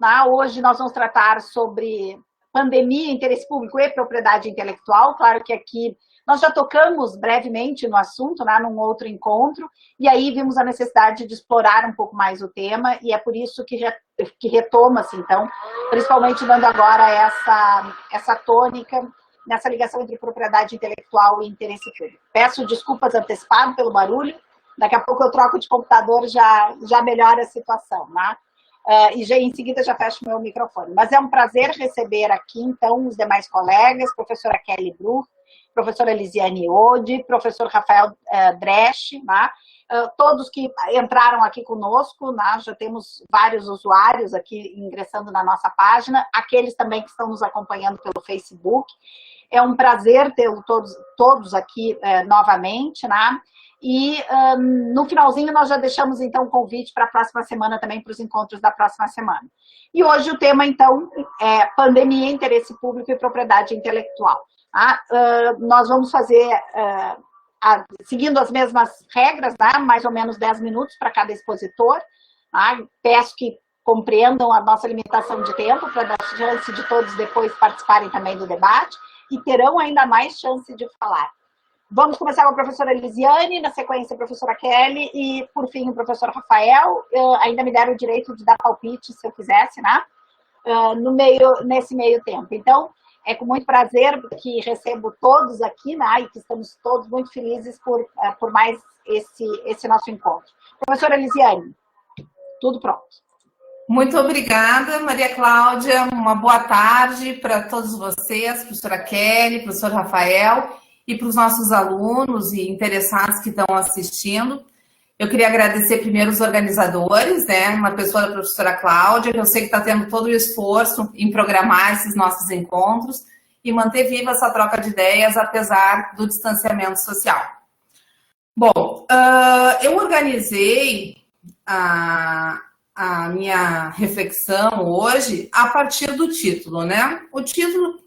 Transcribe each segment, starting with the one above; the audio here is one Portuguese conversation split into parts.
né? Hoje nós vamos tratar sobre pandemia, interesse público e propriedade intelectual. Claro que aqui nós já tocamos brevemente no assunto, né, num outro encontro, e aí vimos a necessidade de explorar um pouco mais o tema, e é por isso que retoma-se, então, principalmente dando agora essa tônica nessa ligação entre propriedade intelectual e interesse público. Peço desculpas antecipado pelo barulho, daqui a pouco eu troco de computador, já melhora a situação, né? E já, em seguida já fecho meu microfone. Mas é um prazer receber aqui, então, os demais colegas, professora Kelly Bruch, professora Elisiane Ode, professor Rafael Dresch, né? Todos que entraram aqui conosco, né? Já temos vários usuários aqui ingressando na nossa página, aqueles também que estão nos acompanhando pelo Facebook. É um prazer tê-los todos aqui novamente, né? E no finalzinho nós já deixamos então o convite para a próxima semana também, para os encontros da próxima semana. E hoje o tema então é pandemia, interesse público e propriedade intelectual. Nós vamos fazer, seguindo as mesmas regras, né, mais ou menos 10 minutos para cada expositor. Peço que compreendam a nossa limitação de tempo, para dar chance de todos depois participarem também do debate, e terão ainda mais chance de falar. Vamos começar com a professora Elisiane, na sequência a professora Kelly e, por fim, o professor Rafael. Ainda me deram o direito de dar palpite, se eu quisesse, né? Nesse meio tempo. Então, é com muito prazer que recebo todos aqui, né? E que estamos todos muito felizes por mais esse nosso encontro. Professora Elisiane, tudo pronto. Muito obrigada, Maria Cláudia. Uma boa tarde para todos vocês, professora Kelly, professor Rafael, e para os nossos alunos e interessados que estão assistindo. Eu queria agradecer primeiro os organizadores, né? Uma pessoa da professora Cláudia, que eu sei que está tendo todo o esforço em programar esses nossos encontros e manter viva essa troca de ideias, apesar do distanciamento social. Bom, eu organizei a minha reflexão hoje a partir do título, né? O título: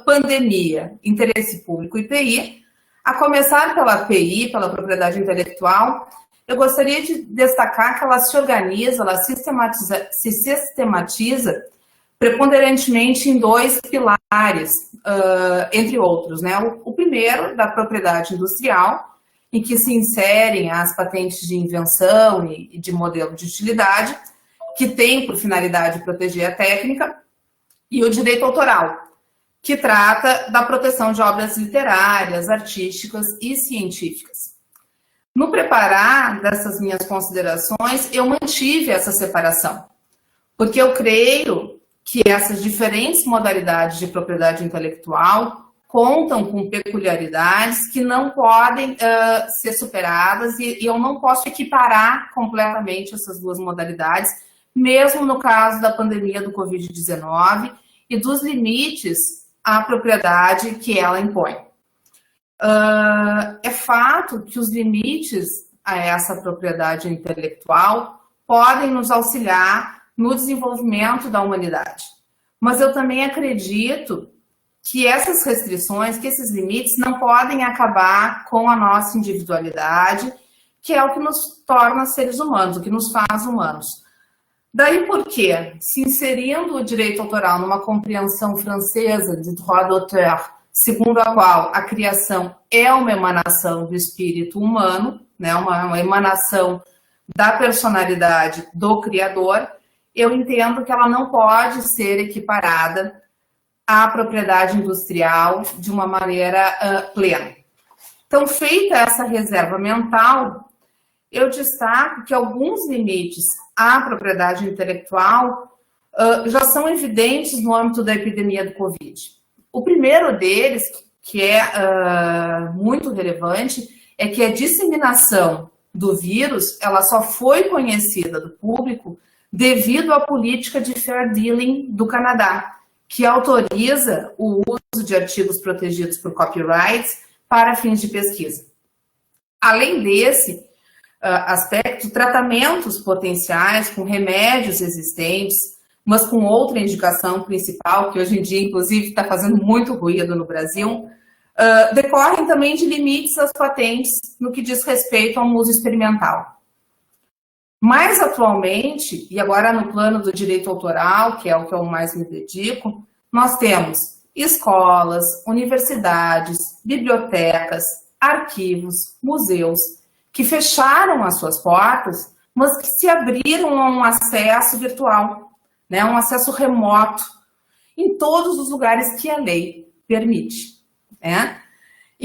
pandemia, interesse público e PI. A começar pela PI, pela propriedade intelectual, eu gostaria de destacar que ela se organiza, ela se sistematiza preponderantemente em dois pilares, entre outros, né? O primeiro, da propriedade industrial, em que se inserem as patentes de invenção e de modelo de utilidade, que tem por finalidade proteger a técnica, e o direito autoral, que trata da proteção de obras literárias, artísticas e científicas. No preparar dessas minhas considerações, eu mantive essa separação, porque eu creio que essas diferentes modalidades de propriedade intelectual contam com peculiaridades que não podem ser superadas, e eu não posso equiparar completamente essas duas modalidades, mesmo no caso da pandemia do Covid-19 e dos limites à propriedade que ela impõe. É fato que os limites a essa propriedade intelectual podem nos auxiliar no desenvolvimento da humanidade, mas eu também acredito que essas restrições, que esses limites não podem acabar com a nossa individualidade, que é o que nos torna seres humanos, o que nos faz humanos. Daí porque, se inserindo o direito autoral numa compreensão francesa de droit d'auteur, segundo a qual a criação é uma emanação do espírito humano, né, uma emanação da personalidade do criador, eu entendo que ela não pode ser equiparada à propriedade industrial de uma maneira plena. Então, feita essa reserva mental, eu destaco que alguns limites à propriedade intelectual já são evidentes no âmbito da epidemia do Covid. O primeiro deles, que é muito relevante, é que a disseminação do vírus ela só foi conhecida do público devido à política de fair dealing do Canadá, que autoriza o uso de artigos protegidos por copyrights para fins de pesquisa. Além desse aspecto, tratamentos potenciais com remédios existentes, mas com outra indicação principal, que hoje em dia, inclusive, está fazendo muito ruído no Brasil, decorrem também de limites às patentes no que diz respeito ao uso experimental. Mais atualmente, e agora no plano do direito autoral, que é o que eu mais me dedico, nós temos escolas, universidades, bibliotecas, arquivos, museus, que fecharam as suas portas, mas que se abriram a um acesso virtual, né, um acesso remoto, em todos os lugares que a lei permite, né?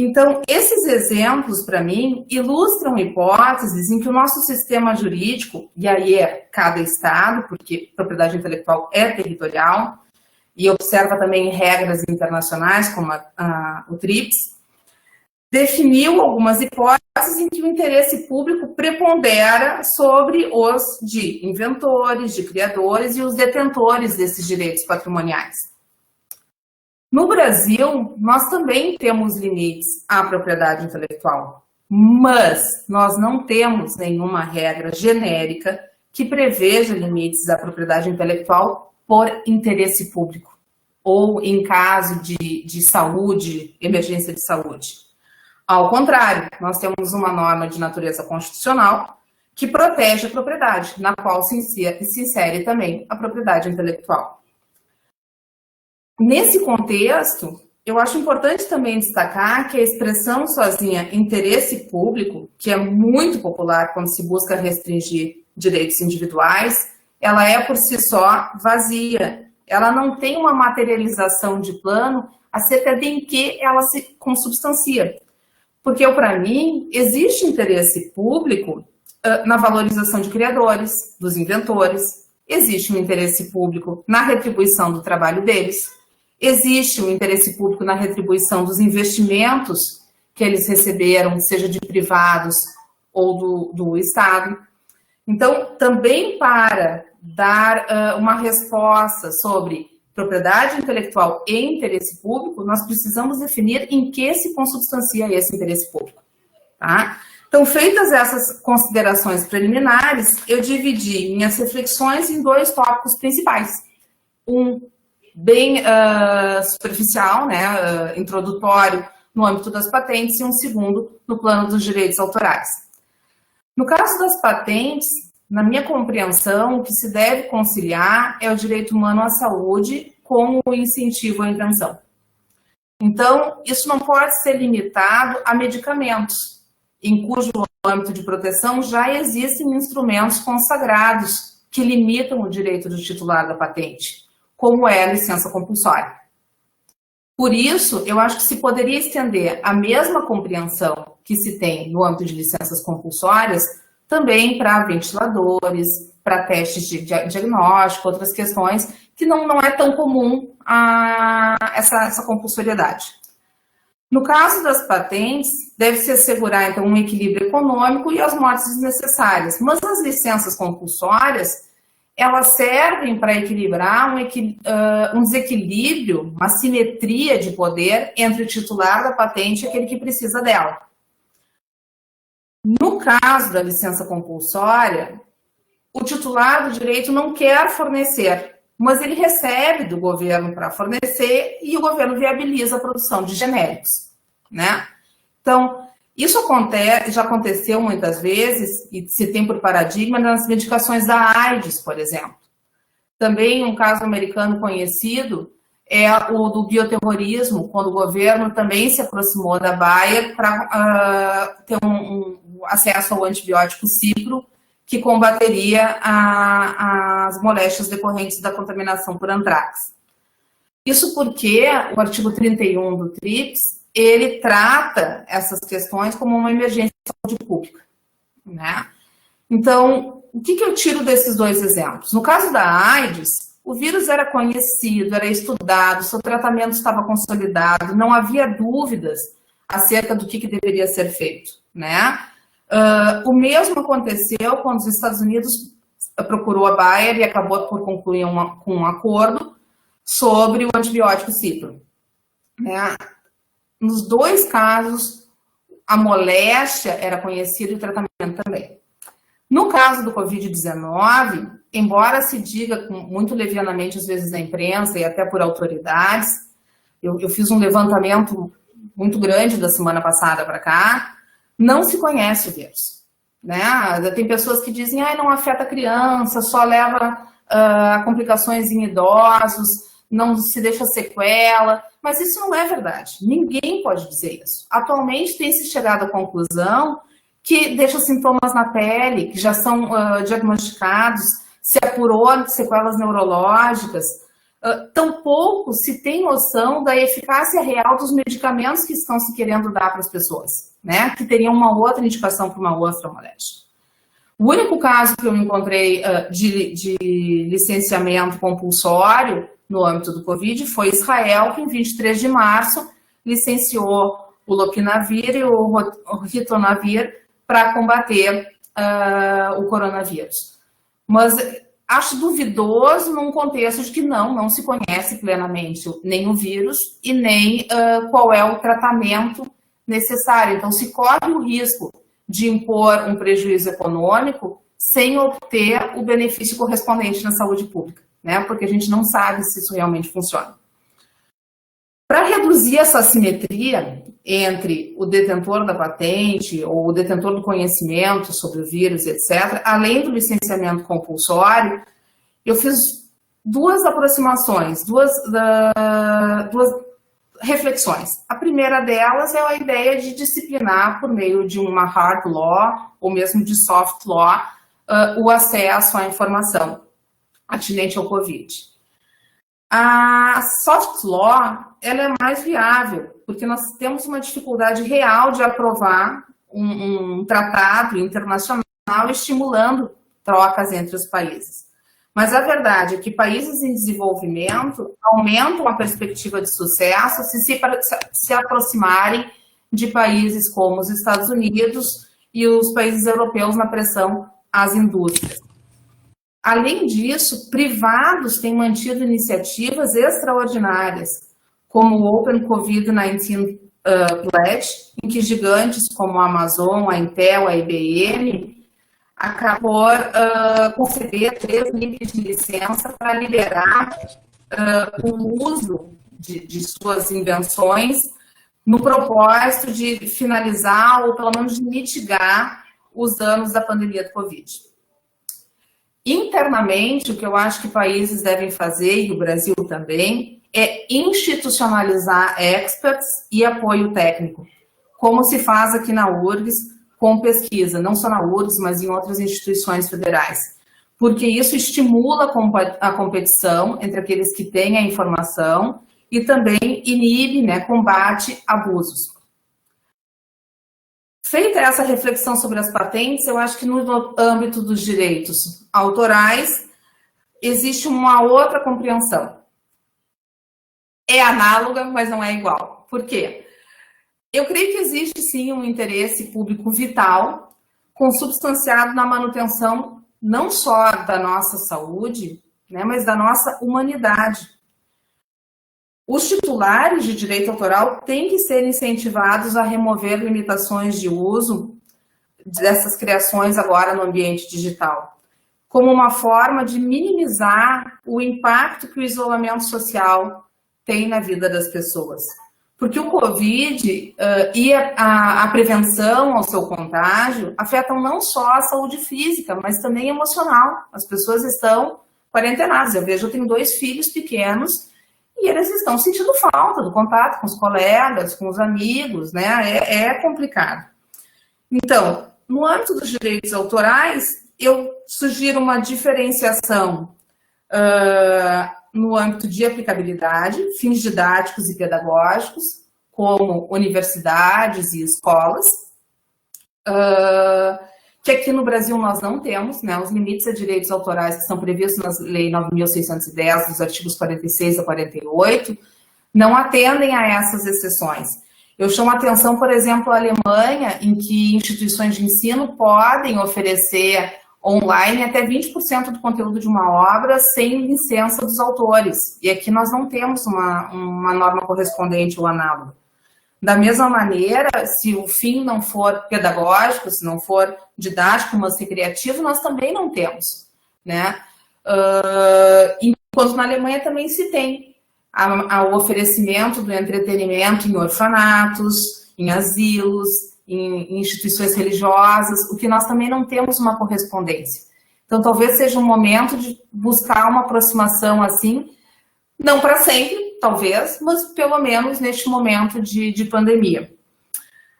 Então, esses exemplos, para mim, ilustram hipóteses em que o nosso sistema jurídico, e aí é cada estado, porque propriedade intelectual é territorial, e observa também regras internacionais, como o TRIPS, definiu algumas hipóteses em que o interesse público prepondera sobre os de inventores, de criadores e os detentores desses direitos patrimoniais. No Brasil, nós também temos limites à propriedade intelectual, mas nós não temos nenhuma regra genérica que preveja limites à propriedade intelectual por interesse público, ou em caso de saúde, emergência de saúde. Ao contrário, nós temos uma norma de natureza constitucional que protege a propriedade, na qual se insere também a propriedade intelectual. Nesse contexto, eu acho importante também destacar que a expressão sozinha interesse público, que é muito popular quando se busca restringir direitos individuais, ela é por si só vazia. Ela não tem uma materialização de plano acerca de em que ela se consubstancia. Porque, para mim, existe interesse público na valorização de criadores, dos inventores, existe um interesse público na retribuição do trabalho deles, existe um interesse público na retribuição dos investimentos que eles receberam, seja de privados ou do Estado. Então, também para dar uma resposta sobre propriedade intelectual e interesse público, nós precisamos definir em que se consubstancia esse interesse público. Tá? Então, feitas essas considerações preliminares, eu dividi minhas reflexões em dois tópicos principais. Um bem superficial, né, introdutório no âmbito das patentes, e um segundo no plano dos direitos autorais. No caso das patentes, na minha compreensão, o que se deve conciliar é o direito humano à saúde com o incentivo à invenção. Então, isso não pode ser limitado a medicamentos, em cujo âmbito de proteção já existem instrumentos consagrados que limitam o direito do titular da patente, como é a licença compulsória. Por isso, eu acho que se poderia estender a mesma compreensão que se tem no âmbito de licenças compulsórias também para ventiladores, para testes de diagnóstico, outras questões que não é tão comum essa compulsoriedade. No caso das patentes, deve-se assegurar, então, um equilíbrio econômico e as mortes desnecessárias. Mas as licenças compulsórias, elas servem para equilibrar um desequilíbrio, uma simetria de poder entre o titular da patente e aquele que precisa dela. No caso da licença compulsória, o titular do direito não quer fornecer, mas ele recebe do governo para fornecer e o governo viabiliza a produção de genéricos, né? Então, isso já aconteceu muitas vezes, e se tem por paradigma nas medicações da AIDS, por exemplo. Também um caso americano conhecido é o do bioterrorismo, quando o governo também se aproximou da Bayer para ter um acesso ao antibiótico Cipro, que combateria as moléstias decorrentes da contaminação por antrax. Isso porque o artigo 31 do TRIPS, ele trata essas questões como uma emergência de saúde pública, né? Então, o que eu tiro desses dois exemplos? No caso da AIDS, o vírus era conhecido, era estudado, seu tratamento estava consolidado, não havia dúvidas acerca do que deveria ser feito, né? O mesmo aconteceu quando os Estados Unidos procurou a Bayer e acabou por concluir com um acordo sobre o antibiótico Cipro, né? Nos dois casos, a moléstia era conhecida e o tratamento também. No caso do Covid-19, embora se diga muito levianamente, às vezes, na imprensa e até por autoridades, eu fiz um levantamento muito grande da semana passada para cá, não se conhece o vírus. né? Tem pessoas que dizem, não afeta a criança, só leva a complicações em idosos, não se deixa sequela, mas isso não é verdade. Ninguém pode dizer isso. Atualmente tem se chegado à conclusão que deixa sintomas na pele, que já são diagnosticados, se apurou sequelas neurológicas. Tampouco se tem noção da eficácia real dos medicamentos que estão se querendo dar para as pessoas, né? Que teriam uma outra indicação para uma outra moléstia. O único caso que eu encontrei de licenciamento compulsório no âmbito do Covid foi Israel, que em 23 de março licenciou o lopinavir e o ritonavir para combater o coronavírus. Mas acho duvidoso num contexto de que não se conhece plenamente nem o vírus e nem qual é o tratamento necessário. Então, se corre o risco de impor um prejuízo econômico sem obter o benefício correspondente na saúde pública, né? Porque a gente não sabe se isso realmente funciona. Para reduzir essa assimetria entre o detentor da patente ou o detentor do conhecimento sobre o vírus, etc., além do licenciamento compulsório, eu fiz duas aproximações, duas reflexões. A primeira delas é a ideia de disciplinar por meio de uma hard law ou mesmo de soft law o acesso à informação atinente ao Covid. A soft law ela é mais viável, porque nós temos uma dificuldade real de aprovar um tratado internacional estimulando trocas entre os países. Mas a verdade é que países em desenvolvimento aumentam a perspectiva de sucesso se aproximarem de países como os Estados Unidos e os países europeus na pressão às indústrias. Além disso, privados têm mantido iniciativas extraordinárias, como o Open COVID-19 Pledge, em que gigantes como a Amazon, a Intel, a IBM, acabou conceder 3 níveis de licença para liberar o uso de suas invenções no propósito de finalizar ou pelo menos de mitigar os danos da pandemia do Covid. Internamente, o que eu acho que países devem fazer, e o Brasil também, é institucionalizar experts e apoio técnico, como se faz aqui na URGS, com pesquisa, não só na URGS, mas em outras instituições federais. Porque isso estimula a competição entre aqueles que têm a informação e também inibe, né, combate abusos. Feita essa reflexão sobre as patentes, eu acho que no âmbito dos direitos autorais existe uma outra compreensão. É análoga, mas não é igual. Por quê? Eu creio que existe sim um interesse público vital, consubstanciado na manutenção não só da nossa saúde, né, mas da nossa humanidade. Os titulares de direito autoral têm que ser incentivados a remover limitações de uso dessas criações agora no ambiente digital, como uma forma de minimizar o impacto que o isolamento social tem na vida das pessoas. Porque o Covid e a prevenção ao seu contágio afetam não só a saúde física, mas também emocional. As pessoas estão quarentenadas. Eu tenho 2 filhos pequenos e eles estão sentindo falta do contato com os colegas, com os amigos, né? É complicado. Então, no âmbito dos direitos autorais, eu sugiro uma diferenciação no âmbito de aplicabilidade, fins didáticos e pedagógicos, como universidades e escolas, que aqui no Brasil nós não temos, né? Os limites a direitos autorais que são previstos na Lei 9.610, dos artigos 46 a 48, não atendem a essas exceções. Eu chamo a atenção, por exemplo, a Alemanha, em que instituições de ensino podem oferecer online até 20% do conteúdo de uma obra sem licença dos autores. E aqui nós não temos uma norma correspondente ou análoga. Da mesma maneira, se o fim não for pedagógico, se não for didático, mas recreativo, nós também não temos, né? Enquanto na Alemanha também se tem o oferecimento do entretenimento em orfanatos, em asilos, em instituições religiosas, o que nós também não temos uma correspondência. Então, talvez seja um momento de buscar uma aproximação assim, não para sempre, talvez, mas pelo menos neste momento de pandemia.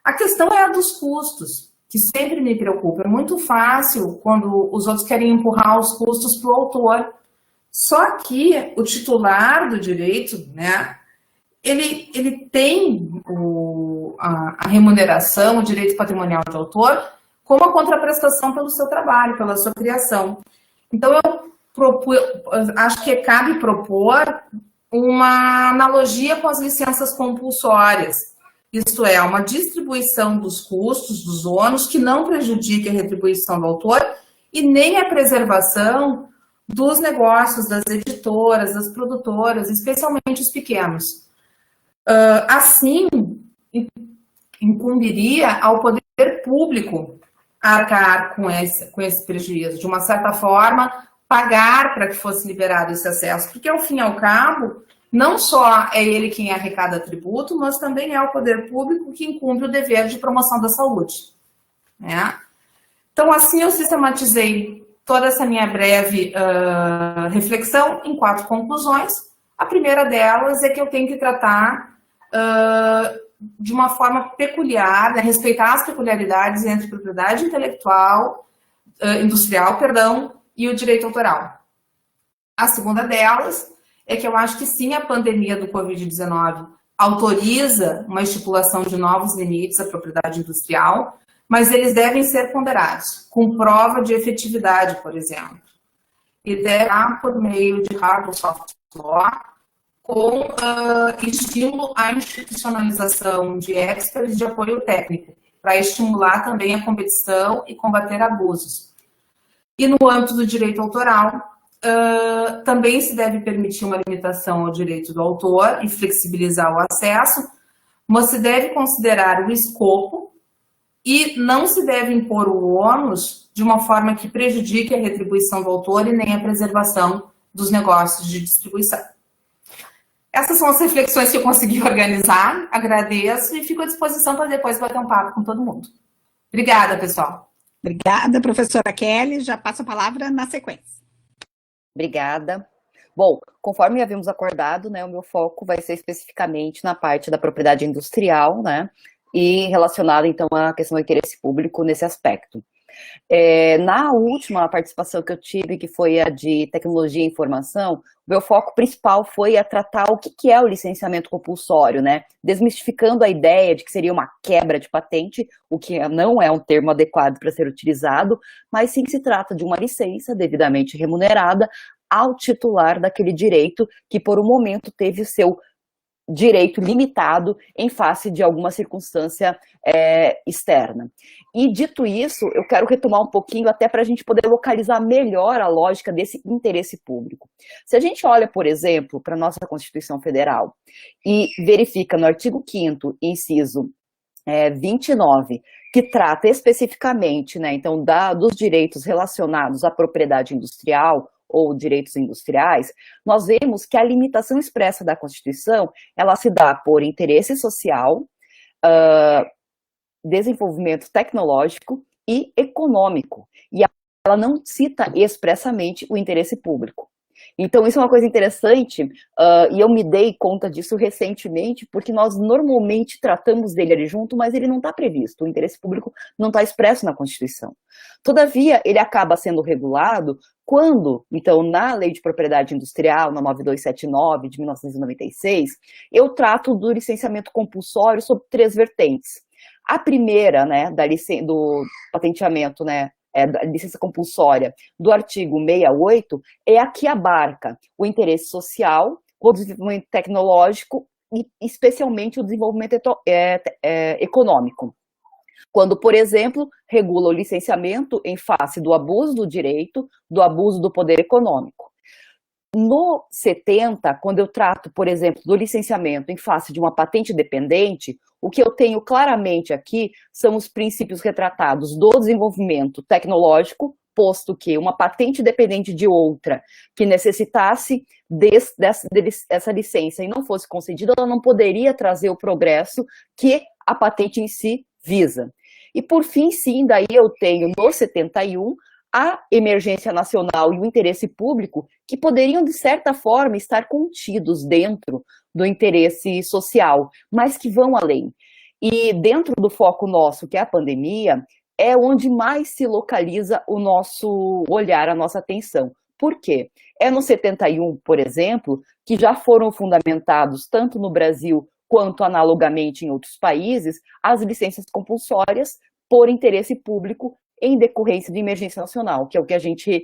A questão é a dos custos, que sempre me preocupa. É muito fácil quando os outros querem empurrar os custos para o autor. Só que o titular do direito, né, ele tem a remuneração, o direito patrimonial de autor, como a contraprestação pelo seu trabalho, pela sua criação. Então, acho que cabe propor uma analogia com as licenças compulsórias, isto é, uma distribuição dos custos, dos ônus, que não prejudique a retribuição do autor e nem a preservação dos negócios, das editoras, das produtoras, especialmente os pequenos. Assim, incumbiria ao poder público arcar com esse prejuízo, de uma certa forma, pagar para que fosse liberado esse acesso, porque, ao fim e ao cabo, não só é ele quem arrecada tributo, mas também é o poder público que incumbe o dever de promoção da saúde, né? Então, assim, eu sistematizei toda essa minha breve reflexão em 4 conclusões. A primeira delas é que eu tenho que tratar de uma forma peculiar, né, respeitar as peculiaridades entre propriedade intelectual, industrial, e o direito autoral. A segunda delas é que eu acho que sim, a pandemia do Covid-19 autoriza uma estipulação de novos limites à propriedade industrial, mas eles devem ser ponderados, com prova de efetividade, por exemplo. E devem por meio de hard ou soft law, com estímulo à institucionalização de experts de apoio técnico, para estimular também a competição e combater abusos. E no âmbito do direito autoral, também se deve permitir uma limitação ao direito do autor e flexibilizar o acesso, mas se deve considerar o escopo e não se deve impor o ônus de uma forma que prejudique a retribuição do autor e nem a preservação dos negócios de distribuição. Essas são as reflexões que eu consegui organizar, agradeço e fico à disposição para depois bater um papo com todo mundo. Obrigada, pessoal. Obrigada, professora Kelly. Já passo a palavra na sequência. Obrigada. Bom, conforme havíamos acordado, né, o meu foco vai ser especificamente na parte da propriedade industrial, né, e relacionada, então, à questão do interesse público nesse aspecto. Na última participação que eu tive, que foi a de tecnologia e informação, o meu foco principal foi a tratar o que é o licenciamento compulsório, né? Desmistificando a ideia de que seria uma quebra de patente, o que não é um termo adequado para ser utilizado, mas sim que se trata de uma licença devidamente remunerada ao titular daquele direito que por um momento teve o seu direito limitado em face de alguma circunstância externa. E dito isso, eu quero retomar um pouquinho até para a gente poder localizar melhor a lógica desse interesse público. Se a gente olha, por exemplo, para a nossa Constituição Federal e verifica no artigo 5º, inciso 29, que trata especificamente, né, então, dos direitos relacionados à propriedade industrial, ou direitos industriais, nós vemos que a limitação expressa da Constituição, ela se dá por interesse social, desenvolvimento tecnológico e econômico, e ela não cita expressamente o interesse público. Então, isso é uma coisa interessante, e eu me dei conta disso recentemente, porque nós normalmente tratamos dele ali junto, mas ele não está previsto, o interesse público não está expresso na Constituição. Todavia, ele acaba sendo regulado quando, então, na Lei de Propriedade Industrial, na 9279 de 1996, eu trato do licenciamento compulsório sob 3 vertentes. A primeira, né, do patenteamento, né, da licença compulsória do artigo 68, é a que abarca o interesse social, o desenvolvimento tecnológico e, especialmente, o desenvolvimento econômico. Quando, por exemplo, regula o licenciamento em face do abuso do direito, do abuso do poder econômico. No 70, quando eu trato, por exemplo, do licenciamento em face de uma patente dependente, o que eu tenho claramente aqui são os princípios retratados do desenvolvimento tecnológico, posto que uma patente dependente de outra que necessitasse dessa licença e não fosse concedida, ela não poderia trazer o progresso que a patente em si visa. E por fim, sim, daí eu tenho no 71 a emergência nacional e o interesse público que poderiam, de certa forma, estar contidos dentro do interesse social, mas que vão além. E dentro do foco nosso, que é a pandemia, é onde mais se localiza o nosso olhar, a nossa atenção. Por quê? É no 71, por exemplo, que já foram fundamentados, tanto no Brasil quanto analogamente em outros países, as licenças compulsórias por interesse público em decorrência de emergência nacional, que é o que a gente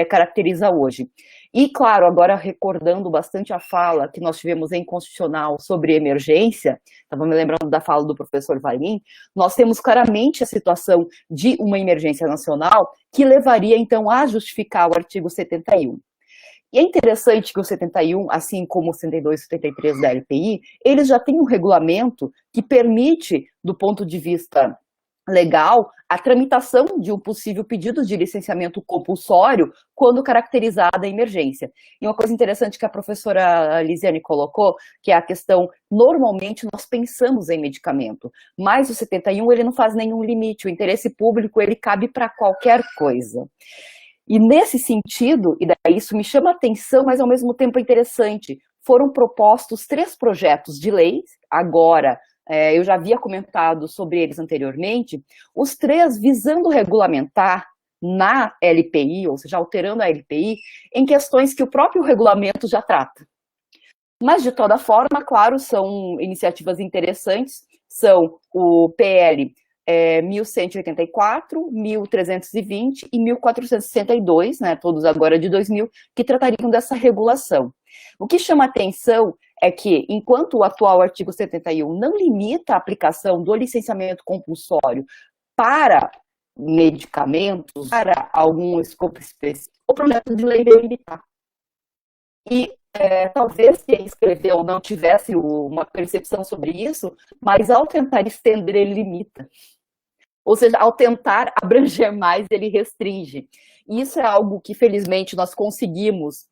caracteriza hoje. E, claro, agora recordando bastante a fala que nós tivemos em Constitucional sobre emergência, estava me lembrando da fala do professor Valim, nós temos claramente a situação de uma emergência nacional que levaria, então, a justificar o artigo 71. E é interessante que o 71, assim como o 72 e 73 da LPI, eles já têm um regulamento que permite, do ponto de vista legal, a tramitação de um possível pedido de licenciamento compulsório quando caracterizada a emergência. E uma coisa interessante que a professora Lisiane colocou, que é a questão, normalmente nós pensamos em medicamento, mas o 71 ele não faz nenhum limite, o interesse público ele cabe para qualquer coisa. E nesse sentido, e daí isso me chama a atenção, mas ao mesmo tempo é interessante, foram propostos 3 projetos de lei, agora, eu já havia comentado sobre eles anteriormente, os 3 visando regulamentar na LPI, ou seja, alterando a LPI, em questões que o próprio regulamento já trata. Mas, de toda forma, claro, são iniciativas interessantes, são o PL 1184, 1320 e 1462, né, todos agora de 2000, que tratariam dessa regulação. O que chama atenção é que, enquanto o atual artigo 71 não limita a aplicação do licenciamento compulsório para medicamentos, para algum escopo específico, o projeto de lei veio limitar. E talvez quem escreveu não tivesse uma percepção sobre isso, mas ao tentar estender, ele limita. Ou seja, ao tentar abranger mais, ele restringe. E isso é algo que, felizmente, nós conseguimos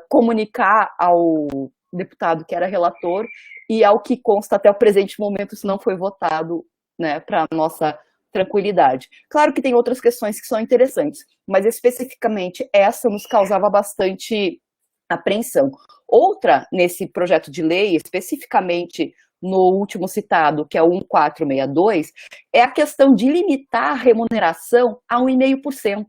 comunicar ao deputado que era relator e ao que consta até o presente momento, isso não foi votado, né, para a nossa tranquilidade. Claro que tem outras questões que são interessantes, mas especificamente essa nos causava bastante apreensão. Outra, nesse projeto de lei, especificamente no último citado, que é o 1462, é a questão de limitar a remuneração a 1,5%.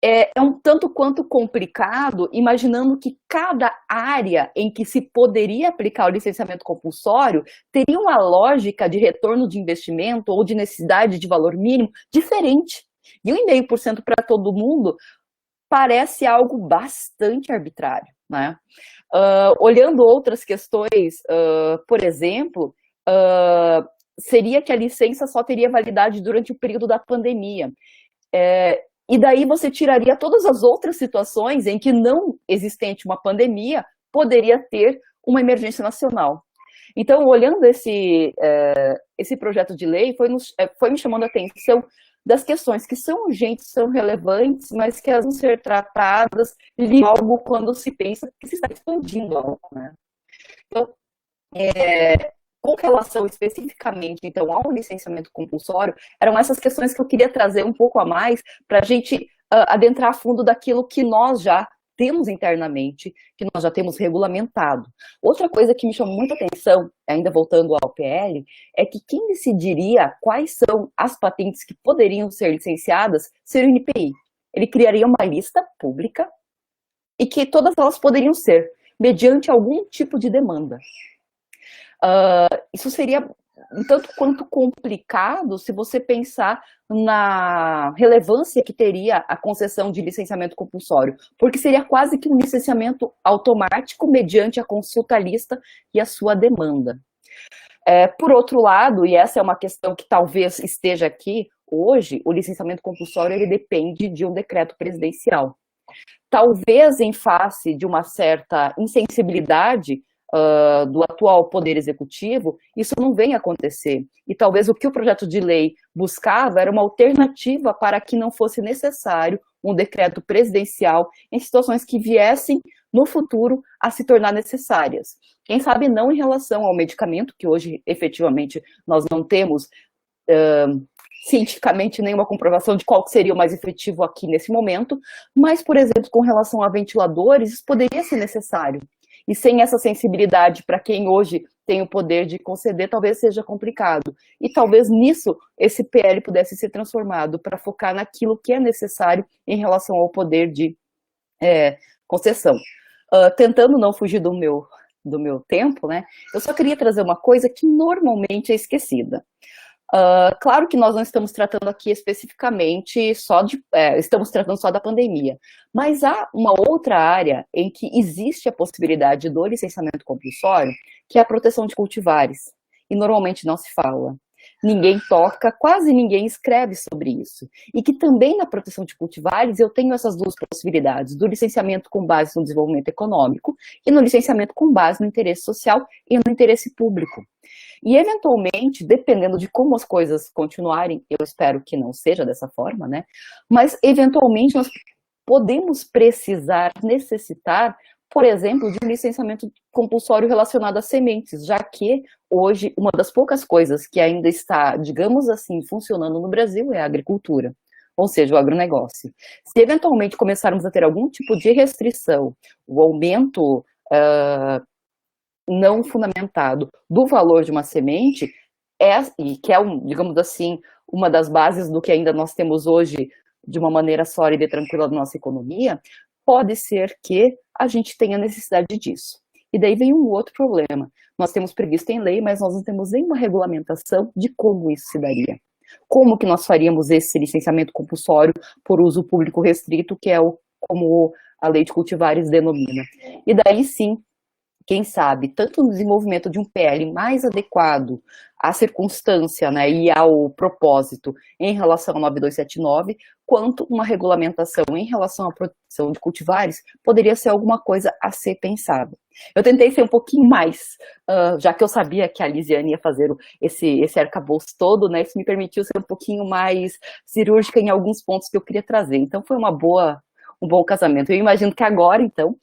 É um tanto quanto complicado, imaginando que cada área em que se poderia aplicar o licenciamento compulsório teria uma lógica de retorno de investimento ou de necessidade de valor mínimo diferente. E 1,5% para todo mundo parece algo bastante arbitrário, né? Olhando outras questões, por exemplo, seria que a licença só teria validade durante o período da pandemia. E daí você tiraria todas as outras situações em que, não existente uma pandemia, poderia ter uma emergência nacional. Então, olhando esse projeto de lei, foi me chamando a atenção das questões que são urgentes, são relevantes, mas que elas vão ser tratadas logo quando se pensa que se está expandindo algo, né? Então, com relação especificamente, então, ao licenciamento compulsório, eram essas questões que eu queria trazer um pouco a mais para a gente adentrar a fundo daquilo que nós já temos internamente, que nós já temos regulamentado. Outra coisa que me chamou muita atenção, ainda voltando ao PL, é que quem decidiria quais são as patentes que poderiam ser licenciadas seria o INPI. Ele criaria uma lista pública e que todas elas poderiam ser, mediante algum tipo de demanda. Isso seria um tanto quanto complicado se você pensar na relevância que teria a concessão de licenciamento compulsório, porque seria quase que um licenciamento automático mediante a consulta à lista e a sua demanda. Por outro lado, e essa é uma questão que talvez esteja aqui, hoje o licenciamento compulsório ele depende de um decreto presidencial. Talvez em face de uma certa insensibilidade do atual Poder Executivo, isso não venha acontecer. E talvez o que o projeto de lei buscava era uma alternativa para que não fosse necessário um decreto presidencial em situações que viessem no futuro a se tornar necessárias. Quem sabe não em relação ao medicamento, que hoje efetivamente nós não temos cientificamente nenhuma comprovação de qual seria o mais efetivo aqui nesse momento, mas, por exemplo, com relação a ventiladores, isso poderia ser necessário. E sem essa sensibilidade para quem hoje tem o poder de conceder, talvez seja complicado. E talvez nisso esse PL pudesse ser transformado para focar naquilo que é necessário em relação ao poder de concessão. Tentando não fugir do meu tempo, né? Eu só queria trazer uma coisa que normalmente é esquecida. Claro que nós não estamos tratando aqui especificamente estamos tratando só da pandemia, mas há uma outra área em que existe a possibilidade do licenciamento compulsório, que é a proteção de cultivares, e normalmente não se fala. Ninguém toca, quase ninguém escreve sobre isso. E que também na proteção de cultivares eu tenho essas duas possibilidades, do licenciamento com base no desenvolvimento econômico e no licenciamento com base no interesse social e no interesse público. E, eventualmente, dependendo de como as coisas continuarem, eu espero que não seja dessa forma, né? Mas, eventualmente, nós podemos necessitar, por exemplo, de um licenciamento compulsório relacionado a sementes, já que hoje uma das poucas coisas que ainda está, digamos assim, funcionando no Brasil é a agricultura, ou seja, o agronegócio. Se eventualmente começarmos a ter algum tipo de restrição, o aumento não fundamentado do valor de uma semente, que é, digamos assim, uma das bases do que ainda nós temos hoje de uma maneira sólida e tranquila da nossa economia, pode ser que a gente tenha necessidade disso. E daí vem um outro problema. Nós temos previsto em lei, mas nós não temos nenhuma regulamentação de como isso se daria. Como que nós faríamos esse licenciamento compulsório por uso público restrito, que é como a lei de cultivares denomina. E daí sim, quem sabe, tanto no desenvolvimento de um PL mais adequado à circunstância, né, e ao propósito em relação ao 9279, quanto uma regulamentação em relação à proteção de cultivares, poderia ser alguma coisa a ser pensada. Eu tentei ser um pouquinho mais, já que eu sabia que a Lisiane ia fazer esse arcabouço todo, né, isso me permitiu ser um pouquinho mais cirúrgica em alguns pontos que eu queria trazer. Então foi um bom casamento. Eu imagino que agora, então,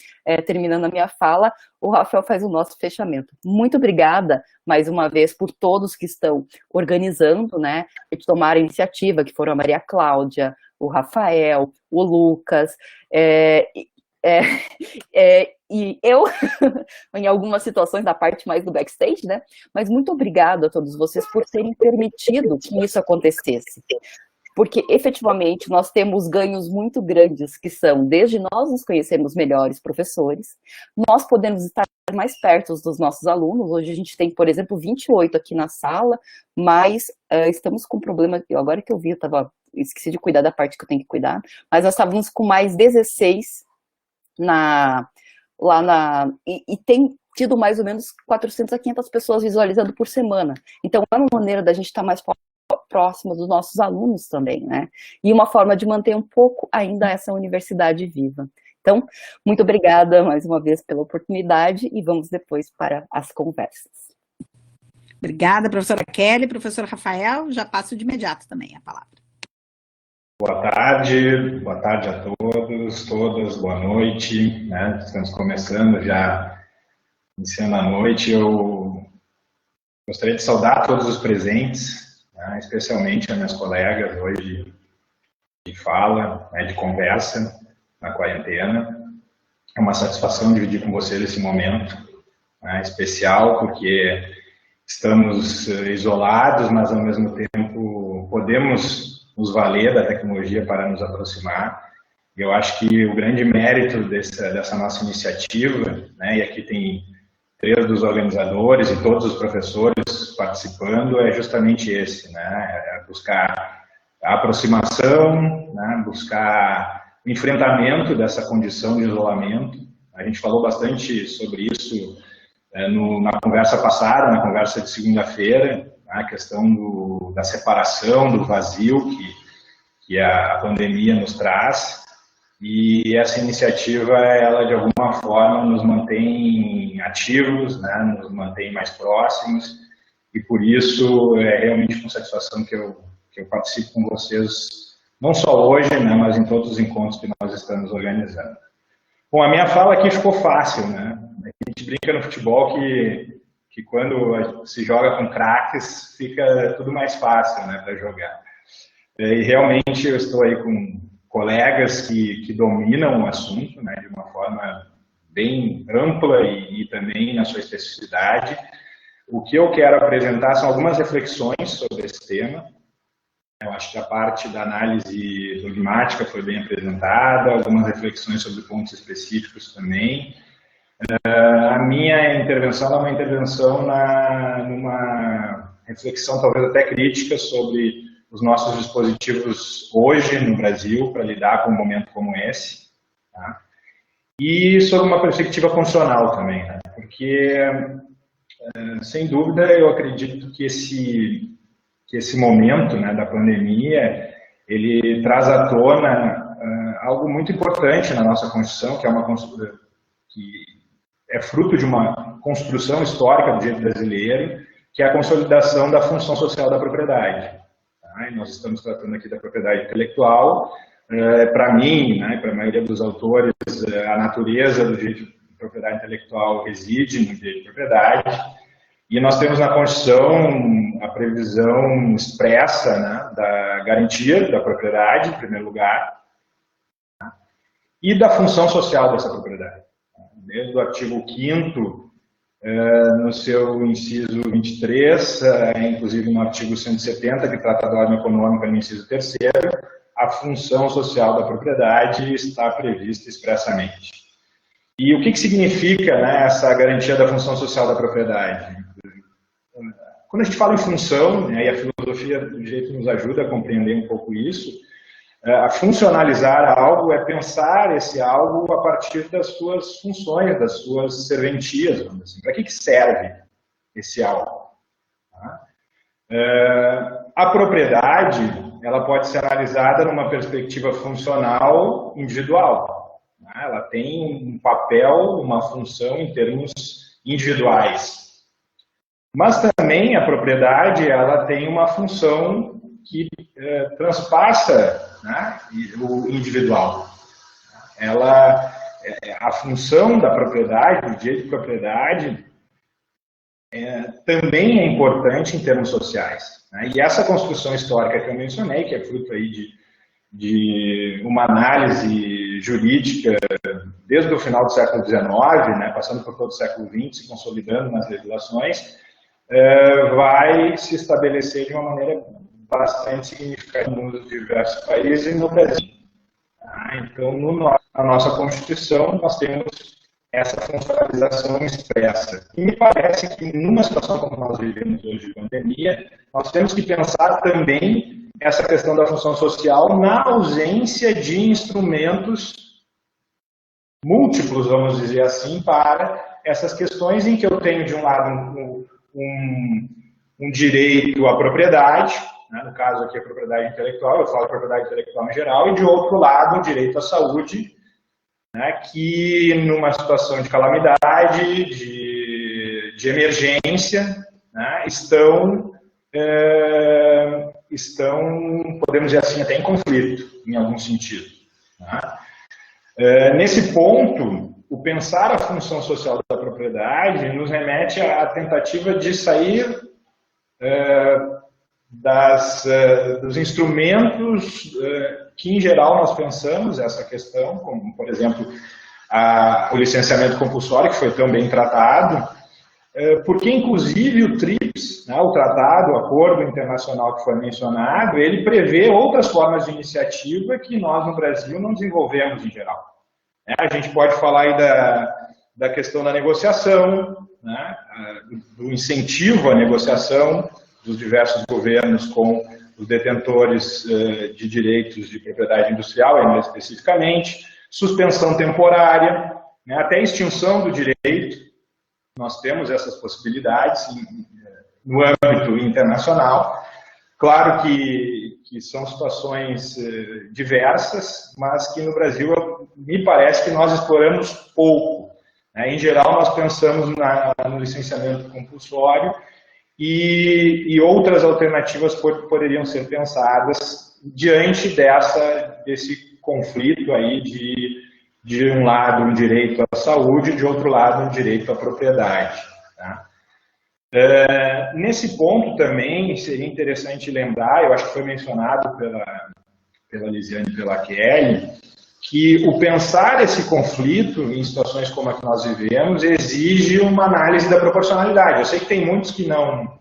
terminando a minha fala, o Rafael faz o nosso fechamento. Muito obrigada, mais uma vez, por todos que estão organizando, né, e que tomaram a iniciativa, que foram a Maria Cláudia, o Rafael, o Lucas, e eu, em algumas situações, da parte mais do backstage, né, mas muito obrigada a todos vocês por terem permitido que isso acontecesse. Porque, efetivamente, nós temos ganhos muito grandes, que são, desde nós nos conhecermos melhores professores, nós podemos estar mais perto dos nossos alunos. Hoje a gente tem, por exemplo, 28 aqui na sala, mas estamos com problema, agora que eu vi, esqueci de cuidar da parte que eu tenho que cuidar, mas nós estávamos com mais 16 e tem tido mais ou menos 400 a 500 pessoas visualizando por semana. Então, é uma maneira da gente estar mais próximo dos nossos alunos também, né? E uma forma de manter um pouco ainda essa universidade viva. Então, muito obrigada mais uma vez pela oportunidade e vamos depois para as conversas. Obrigada, professora Kelly. Professor Rafael, já passo de imediato também a palavra. Boa tarde a todos, todas, boa noite, né? Estamos começando já, iniciando a noite. Eu gostaria de saudar todos os presentes, né, especialmente as minhas colegas hoje de fala, né, de conversa na quarentena. É uma satisfação dividir com vocês esse momento, né, especial, porque estamos isolados, mas ao mesmo tempo podemos nos valer da tecnologia para nos aproximar. Eu acho que o grande mérito dessa nossa iniciativa, né, e aqui tem 3 dos organizadores e todos os professores participando, é justamente esse, né? É buscar a aproximação, né? Buscar o enfrentamento dessa condição de isolamento. A gente falou bastante sobre isso na conversa passada, na conversa de segunda-feira, né? A questão da separação, do vazio que a pandemia nos traz. E essa iniciativa, ela de alguma forma nos mantém ativos, né, nos mantém mais próximos, e por isso é realmente com satisfação que eu participo com vocês, não só hoje, né, mas em todos os encontros que nós estamos organizando. Bom, a minha fala aqui ficou fácil, né? A gente brinca no futebol que que quando se joga com craques, fica tudo mais fácil, né, para jogar. E realmente eu estou aí com colegas que dominam o assunto, né, de uma forma bem ampla e também na sua especificidade. O que eu quero apresentar são algumas reflexões sobre esse tema. Eu acho que a parte da análise dogmática foi bem apresentada, algumas reflexões sobre pontos específicos também. A minha intervenção é uma intervenção numa reflexão talvez até crítica sobre os nossos dispositivos hoje no Brasil para lidar com um momento como esse, tá? E sobre uma perspectiva funcional também, né? Porque, sem dúvida, eu acredito que esse momento, né, da pandemia, ele traz à tona algo muito importante na nossa Constituição, que é uma Constituição que é fruto de uma construção histórica do direito brasileiro, que é a consolidação da função social da propriedade. Tá? E nós estamos tratando aqui da propriedade intelectual. Para mim, né, para a maioria dos autores, a natureza do direito de propriedade intelectual reside no direito de propriedade. E nós temos na Constituição a previsão expressa, né, da garantia da propriedade, em primeiro lugar, tá? E da função social dessa propriedade. Desde o artigo 5º, no seu inciso 23, inclusive no artigo 170, que trata da ordem econômica, no inciso 3º, a função social da propriedade está prevista expressamente. E o que significa, né, essa garantia da função social da propriedade? Quando a gente fala em função, né, e a filosofia do direito nos ajuda a compreender um pouco isso, a funcionalizar algo é pensar esse algo a partir das suas funções, das suas serventias, vamos dizer assim. Para que serve esse algo? Tá? A propriedade, ela pode ser analisada numa perspectiva funcional individual. Tá? Ela tem um papel, uma função em termos individuais. Mas também a propriedade, ela tem uma função que transpassa, né, o individual. A função da propriedade, do direito de propriedade, também é importante em termos sociais. Né? E essa construção histórica que eu mencionei, que é fruto aí de uma análise jurídica desde o final do século XIX, né, passando por todo o século XX, se consolidando nas legislações, vai se estabelecer de uma maneira bastante significativa nos diversos países e no Brasil. Então, na nossa Constituição, nós temos essa funcionalização expressa. E me parece que, numa situação como nós vivemos hoje de pandemia, nós temos que pensar também essa questão da função social na ausência de instrumentos múltiplos, vamos dizer assim, para essas questões em que eu tenho, de um lado, um direito à propriedade, né, no caso aqui a propriedade intelectual, eu falo propriedade intelectual em geral, e de outro lado o direito à saúde, né, que numa situação de calamidade, de emergência, né, estão, podemos dizer assim, até em conflito, em algum sentido. Né. Nesse ponto, o pensar a função social da propriedade nos remete à tentativa de sair dos instrumentos que, em geral, nós pensamos essa questão, como, por exemplo, o licenciamento compulsório, que foi tão bem tratado, porque, inclusive, o TRIPS, né, o tratado, o acordo internacional que foi mencionado, ele prevê outras formas de iniciativa que nós, no Brasil, não desenvolvemos em geral. A gente pode falar aí da questão da negociação, né, do incentivo à negociação dos diversos governos com os detentores de direitos de propriedade industrial, mais especificamente, suspensão temporária, né, até extinção do direito. Nós temos essas possibilidades no âmbito internacional. Claro que são situações diversas, mas que no Brasil me parece que nós exploramos pouco. Né? Em geral, nós pensamos no licenciamento compulsório e outras alternativas poderiam ser pensadas diante desse conflito aí de um lado o direito à saúde e de outro lado o direito à propriedade. Tá? Nesse ponto também seria interessante lembrar, eu acho que foi mencionado pela Lisiane e pela Kelly, que o pensar esse conflito em situações como a que nós vivemos exige uma análise da proporcionalidade. Eu sei que tem muitos que não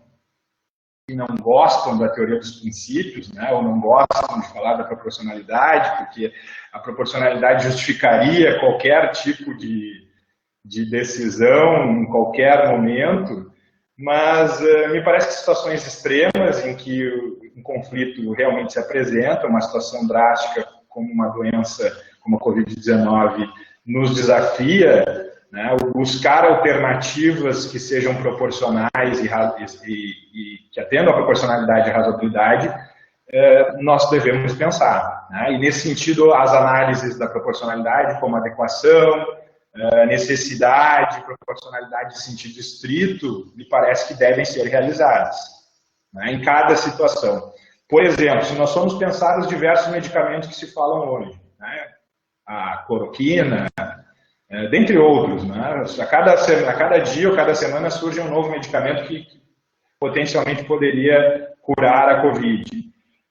gostam da teoria dos princípios, né, ou não gostam de falar da proporcionalidade, porque a proporcionalidade justificaria qualquer tipo de decisão em qualquer momento, mas me parece que situações extremas em que um conflito realmente se apresenta, uma situação drástica como uma doença como a Covid-19 nos desafia, né, buscar alternativas que sejam proporcionais e que atendam à proporcionalidade e razoabilidade, nós devemos pensar. Né? E nesse sentido, as análises da proporcionalidade, como adequação, necessidade, proporcionalidade em sentido estrito, me parece que devem ser realizadas, né, em cada situação. Por exemplo, se nós formos pensar os diversos medicamentos que se falam hoje, né, a cloroquina, dentre outros, né, a cada dia ou cada semana surge um novo medicamento que potencialmente poderia curar a Covid.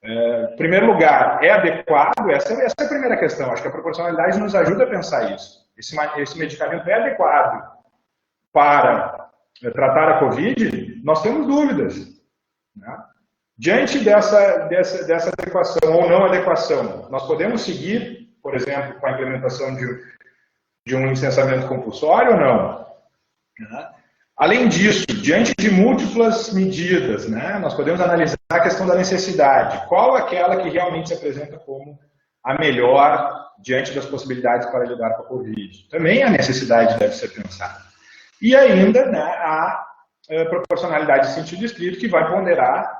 Em primeiro lugar, é adequado? Essa é a primeira questão. Acho que a proporcionalidade nos ajuda a pensar isso. Esse medicamento é adequado para tratar a Covid? Nós temos dúvidas. Né? Diante dessa adequação ou não adequação, nós podemos seguir, por exemplo, com a implementação de um licenciamento compulsório ou não? Né? Além disso, diante de múltiplas medidas, né, nós podemos analisar a questão da necessidade. Qual aquela que realmente se apresenta como a melhor diante das possibilidades para lidar com a Covid? Também a necessidade deve ser pensada. E ainda, né, a proporcionalidade em sentido estrito, que vai ponderar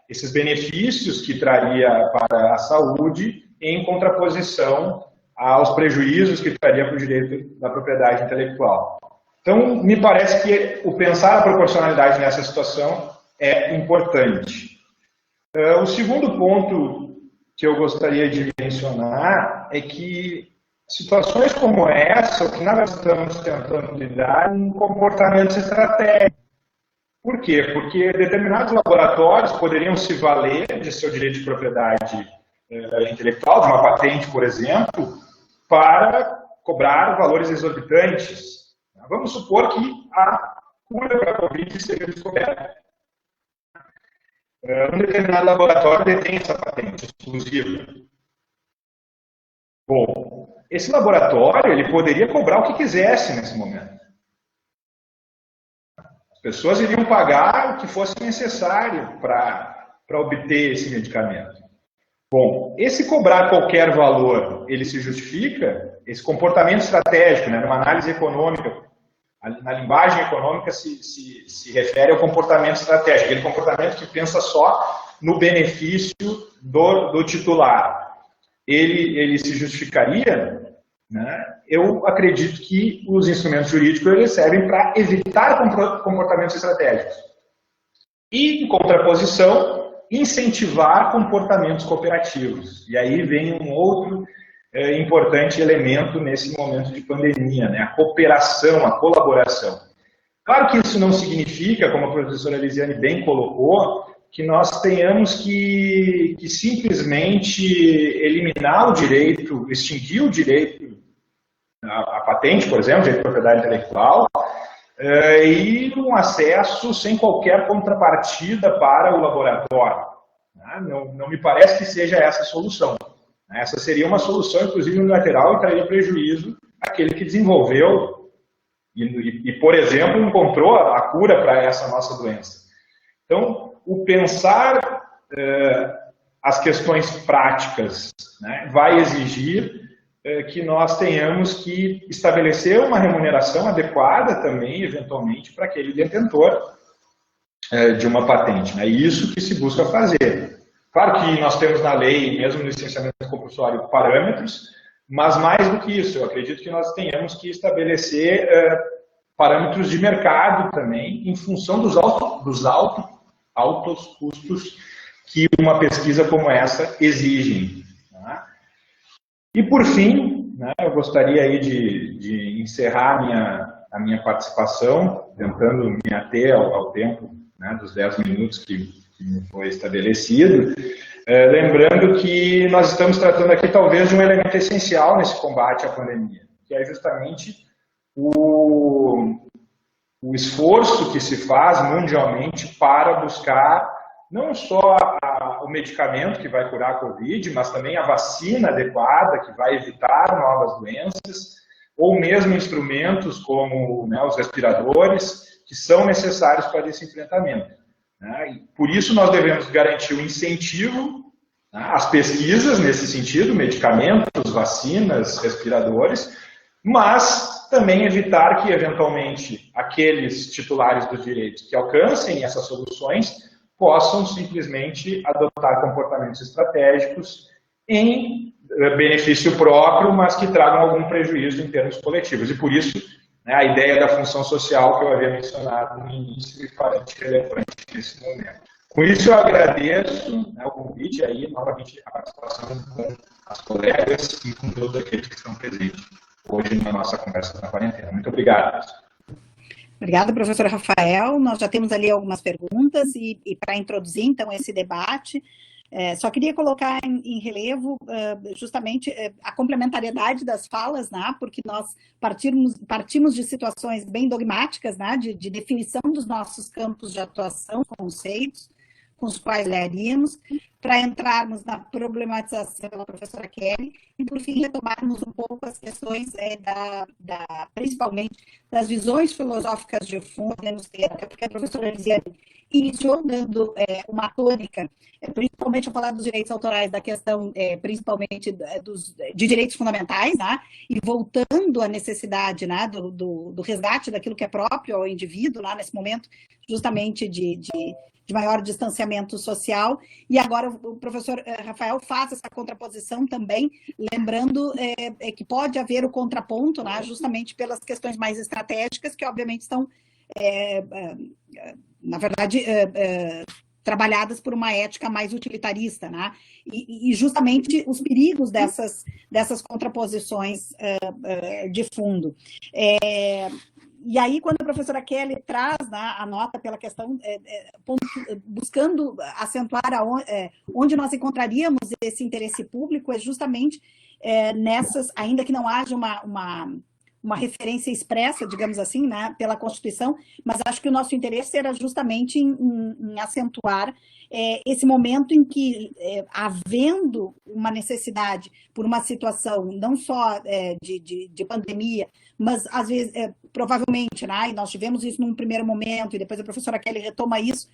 esses benefícios que traria para a saúde em contraposição aos prejuízos que traria para o direito da propriedade intelectual. Então, me parece que o pensar a proporcionalidade nessa situação é importante. O segundo ponto que eu gostaria de mencionar é que situações como essa, o que nós estamos tentando lidar em comportamentos estratégicos. Por quê? Porque determinados laboratórios poderiam se valer de seu direito de propriedade intelectual, de uma patente, por exemplo, para cobrar valores exorbitantes. Vamos supor que a cura para a Covid seja descoberta. Um determinado laboratório detém essa patente exclusiva. Bom, esse laboratório ele poderia cobrar o que quisesse nesse momento. As pessoas iriam pagar o que fosse necessário para obter esse medicamento. Bom, esse cobrar qualquer valor, ele se justifica? Esse comportamento estratégico, né, numa análise econômica, na linguagem econômica se refere ao comportamento estratégico, aquele comportamento que pensa só no benefício do titular. Ele se justificaria? Né? Eu acredito que os instrumentos jurídicos eles servem para evitar comportamentos estratégicos. E, em contraposição, incentivar comportamentos cooperativos. E aí vem um outro importante elemento nesse momento de pandemia, né? A cooperação, a colaboração. Claro que isso não significa, como a professora Lisiane bem colocou, que nós tenhamos que simplesmente eliminar o direito, extinguir o direito à patente, por exemplo, direito de propriedade intelectual, e um acesso sem qualquer contrapartida para o laboratório. Não me parece que seja essa a solução. Essa seria uma solução, inclusive, unilateral e traria prejuízo àquele que desenvolveu e, por exemplo, encontrou a cura para essa nossa doença. Então, o pensar as questões práticas, né, vai exigir que nós tenhamos que estabelecer uma remuneração adequada também, eventualmente, para aquele detentor de uma patente. Né? Isso que se busca fazer. Claro que nós temos na lei, mesmo no licenciamento compulsório, parâmetros, mas mais do que isso, eu acredito que nós tenhamos que estabelecer parâmetros de mercado também, em função dos altos custos que uma pesquisa como essa exige. Né? E por fim, né, eu gostaria aí de encerrar a minha participação, tentando me ater ao tempo, né, dos 10 minutos que me foi estabelecido, lembrando que nós estamos tratando aqui talvez de um elemento essencial nesse combate à pandemia, que é justamente o esforço que se faz mundialmente para buscar não só o medicamento que vai curar a Covid, mas também a vacina adequada que vai evitar novas doenças, ou mesmo instrumentos como, né, os respiradores, que são necessários para esse enfrentamento. Né? E por isso nós devemos garantir o incentivo, né, às pesquisas nesse sentido, medicamentos, vacinas, respiradores, mas também evitar que, eventualmente, aqueles titulares dos direitos que alcancem essas soluções possam simplesmente adotar comportamentos estratégicos em benefício próprio, mas que tragam algum prejuízo em termos coletivos. E por isso, né, a ideia da função social que eu havia mencionado no início me parece relevante nesse momento. Com isso, eu agradeço, né, o convite aí, novamente, a participação com as colegas e com todos aqueles que estão presentes hoje na nossa conversa na quarentena. Muito obrigado. Obrigada, professor Rafael. Nós já temos ali algumas perguntas e para introduzir, então, esse debate, só queria colocar em relevo justamente a complementariedade das falas, né, porque nós partimos de situações bem dogmáticas, né, de definição dos nossos campos de atuação, conceitos, com os quais leríamos, para entrarmos na problematização pela professora Kelly e, por fim, retomarmos um pouco as questões principalmente das visões filosóficas de fundo, até porque a professora Elisiane iniciou dando uma tônica, principalmente ao falar dos direitos autorais, da questão principalmente de direitos fundamentais, né? E voltando à necessidade, né, do resgate daquilo que é próprio ao indivíduo, lá nesse momento justamente de maior distanciamento social, e agora o professor Rafael faz essa contraposição também, lembrando que pode haver o contraponto, né, justamente pelas questões mais estratégicas, que obviamente estão, na verdade, trabalhadas por uma ética mais utilitarista, né, e justamente os perigos dessas contraposições de fundo. E aí, quando a professora Kelly traz, né, a nota pela questão, buscando acentuar onde nós encontraríamos esse interesse público, é justamente nessas, ainda que não haja uma referência expressa, digamos assim, né, pela Constituição, mas acho que o nosso interesse era justamente em acentuar esse momento em que, havendo uma necessidade por uma situação não só de pandemia, mas às vezes, provavelmente, né, e nós tivemos isso num primeiro momento, e depois a professora Kelly retoma isso,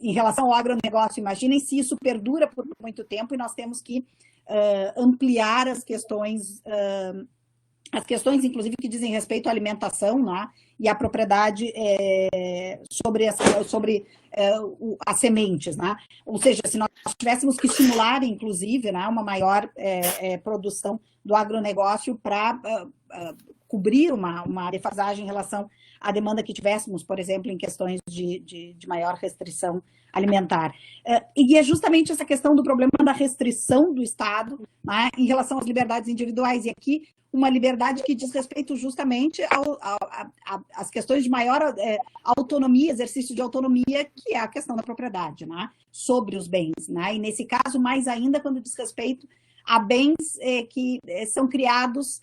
em relação ao agronegócio. Imaginem se isso perdura por muito tempo e nós temos que ampliar as questões, inclusive, que dizem respeito à alimentação, né, e à propriedade sobre as sementes, né? Ou seja, se nós tivéssemos que estimular, inclusive, né, uma maior produção do agronegócio para cobrir uma defasagem em relação à demanda que tivéssemos, por exemplo, em questões de maior restrição alimentar. E é justamente essa questão do problema da restrição do Estado, né, em relação às liberdades individuais, e aqui uma liberdade que diz respeito justamente às questões de maior autonomia, exercício de autonomia, que é a questão da propriedade, né, sobre os bens, né, e nesse caso mais ainda quando diz respeito a bens que são criados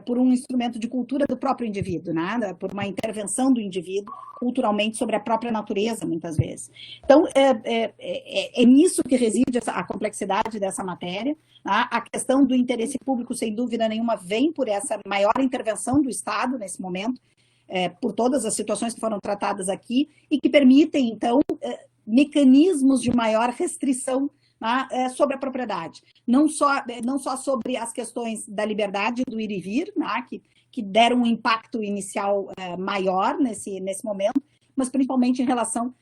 por um instrumento de cultura do próprio indivíduo, né? Por uma intervenção do indivíduo culturalmente sobre a própria natureza, muitas vezes. Então, é nisso que reside a complexidade dessa matéria. Tá? A questão do interesse público, sem dúvida nenhuma, vem por essa maior intervenção do Estado nesse momento, por todas as situações que foram tratadas aqui, e que permitem, então, mecanismos de maior restrição, né, sobre a propriedade, não só sobre as questões da liberdade do ir e vir, né, que deram um impacto inicial maior nesse momento, mas principalmente em relação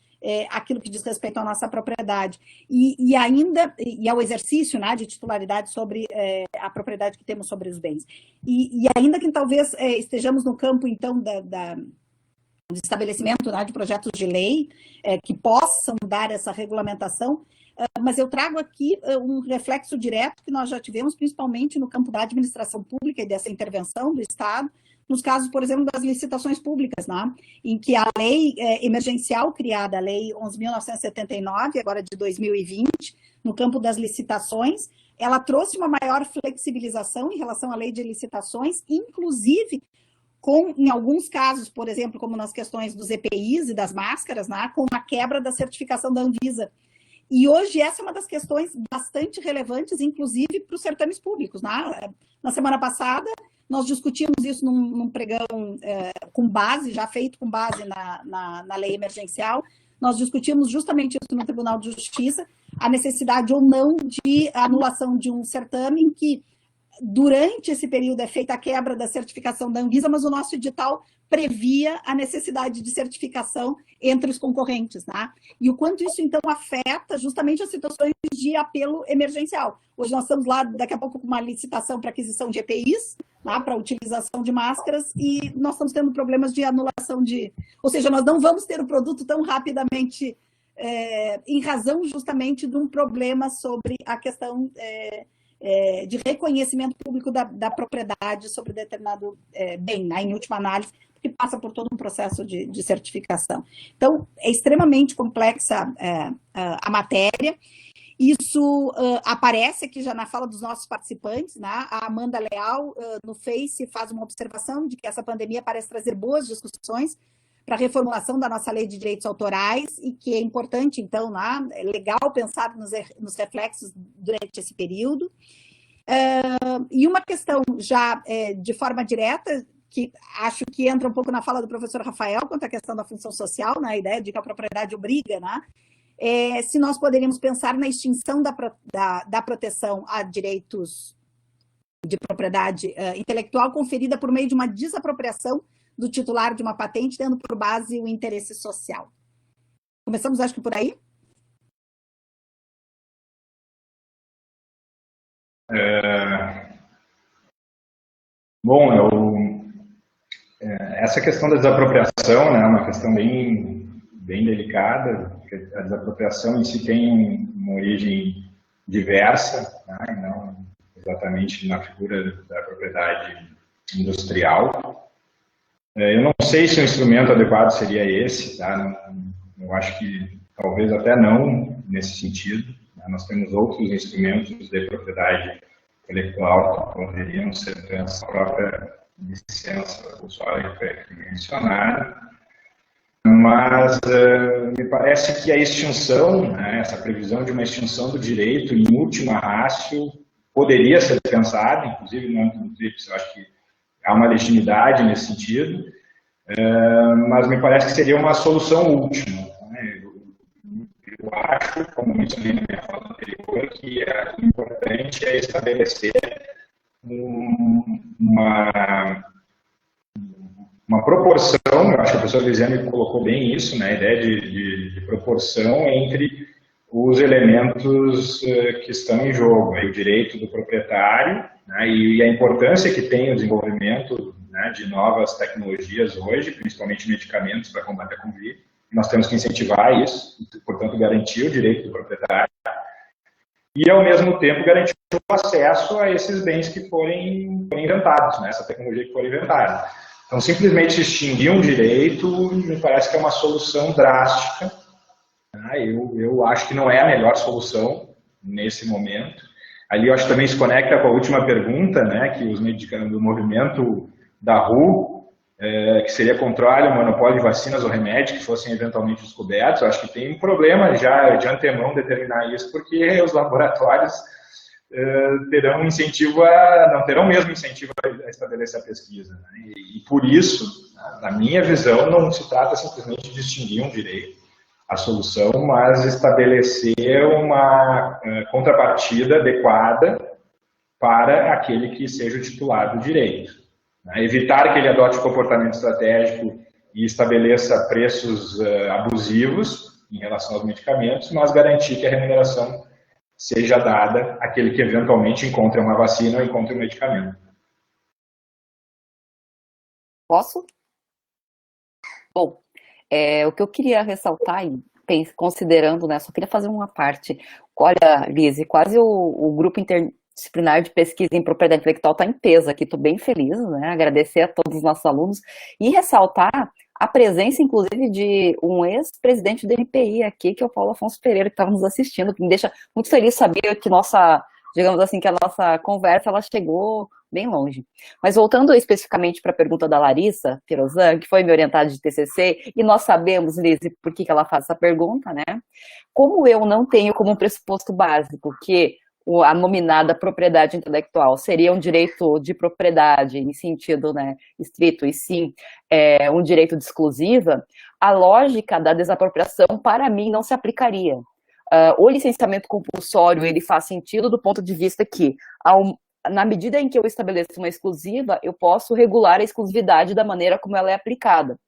àquilo que diz respeito à nossa propriedade e ao exercício, né, de titularidade sobre a propriedade que temos sobre os bens. E ainda que talvez estejamos no campo, então, do estabelecimento, né, de projetos de lei que possam dar essa regulamentação, mas eu trago aqui um reflexo direto que nós já tivemos, principalmente no campo da administração pública e dessa intervenção do Estado, nos casos, por exemplo, das licitações públicas, né? Em que a lei emergencial criada, a Lei 11.979, agora de 2020, no campo das licitações, ela trouxe uma maior flexibilização em relação à lei de licitações, inclusive em alguns casos, por exemplo, como nas questões dos EPIs e das máscaras, né? Com a quebra da certificação da Anvisa. E hoje essa é uma das questões bastante relevantes, inclusive para os certames públicos, né? Na semana passada, nós discutimos isso num pregão com base, já feito com base na lei emergencial. Nós discutimos justamente isso no Tribunal de Justiça, a necessidade ou não de anulação de um certame em que, durante esse período, é feita a quebra da certificação da Anvisa, mas o nosso edital previa a necessidade de certificação entre os concorrentes, né? E o quanto isso, então, afeta justamente as situações de apelo emergencial. Hoje nós estamos lá, daqui a pouco, com uma licitação para aquisição de EPIs, né, para utilização de máscaras, e nós estamos tendo problemas de anulação de... Ou seja, nós não vamos ter o produto tão rapidamente, em razão justamente de um problema sobre a questão de reconhecimento público da propriedade sobre determinado bem, né, em última análise, que passa por todo um processo de certificação. Então, é extremamente complexa a matéria. Isso aparece aqui já na fala dos nossos participantes, né? A Amanda Leal, no Face, faz uma observação de que essa pandemia parece trazer boas discussões para a reformulação da nossa lei de direitos autorais e que é importante, então, né? É legal pensar nos reflexos durante esse período. E uma questão já de forma direta, que acho que entra um pouco na fala do professor Rafael, quanto à questão da função social, né? A ideia de que a propriedade obriga, né? Se nós poderíamos pensar na extinção da proteção a direitos de propriedade intelectual conferida por meio de uma desapropriação do titular de uma patente, tendo por base o interesse social. Começamos, acho que por aí? Bom, essa questão da desapropriação, né, é uma questão bem delicada, porque a desapropriação em si tem uma origem diversa, né, não exatamente na figura da propriedade industrial. Eu não sei se o instrumento adequado seria esse, tá? Eu acho que talvez até não nesse sentido. Né? Nós temos outros instrumentos de propriedade intelectual que poderiam ser essa própria licença usuária que mencionaram. Mas me parece que a extinção, né, essa previsão de uma extinção do direito em última ratio poderia ser pensada, inclusive no âmbito do TRIPS, eu acho que há uma legitimidade nesse sentido, mas me parece que seria uma solução última. Né? Eu acho, como mencionei na minha fala anterior, que o importante é estabelecer uma proporção, eu acho que a professora Lisiane colocou bem isso, né, a ideia de proporção entre os elementos que estão em jogo, aí o direito do proprietário, né, e a importância que tem o desenvolvimento, né, de novas tecnologias hoje, principalmente medicamentos para combater a Covid. Nós temos que incentivar isso, portanto garantir o direito do proprietário e, ao mesmo tempo, garantir o acesso a esses bens que forem inventados, né, essa tecnologia que for inventada. Então, simplesmente extinguir um direito me parece que é uma solução drástica. Eu acho que não é a melhor solução nesse momento. Ali eu acho que também se conecta com a última pergunta, né, que os medicamentos do movimento da RU, que seria controle ao monopólio de vacinas ou remédios que fossem eventualmente descobertos. Eu acho que tem um problema já de antemão determinar isso, porque os laboratórios terão incentivo não terão mesmo incentivo a estabelecer a pesquisa. Né? E por isso, na minha visão, não se trata simplesmente de distinguir um direito, a solução, mas estabelecer uma contrapartida adequada para aquele que seja o titular do direito. Né? Evitar que ele adote um comportamento estratégico e estabeleça preços abusivos em relação aos medicamentos, mas garantir que a remuneração seja dada àquele que eventualmente encontre uma vacina ou encontre um medicamento. Posso? Bom, o que eu queria ressaltar, considerando, né, só queria fazer uma parte. Olha, Lise, quase o grupo disciplinar de pesquisa em propriedade intelectual está em peso aqui, estou bem feliz, né? Agradecer a todos os nossos alunos e ressaltar a presença, inclusive, de um ex-presidente do NPI aqui, que é o Paulo Afonso Pereira, que estava nos assistindo, que me deixa muito feliz saber que digamos assim, que a nossa conversa, ela chegou bem longe. Mas voltando especificamente para a pergunta da Larissa Pirozan, que foi minha orientada de TCC, e nós sabemos, Liz, por que ela faz essa pergunta, né? Como eu não tenho como pressuposto básico que a nominada propriedade intelectual seria um direito de propriedade, em sentido, né, estrito, e sim um direito de exclusiva, a lógica da desapropriação, para mim, não se aplicaria. O licenciamento compulsório, ele faz sentido do ponto de vista que, na medida em que eu estabeleço uma exclusiva, eu posso regular a exclusividade da maneira como ela é aplicada.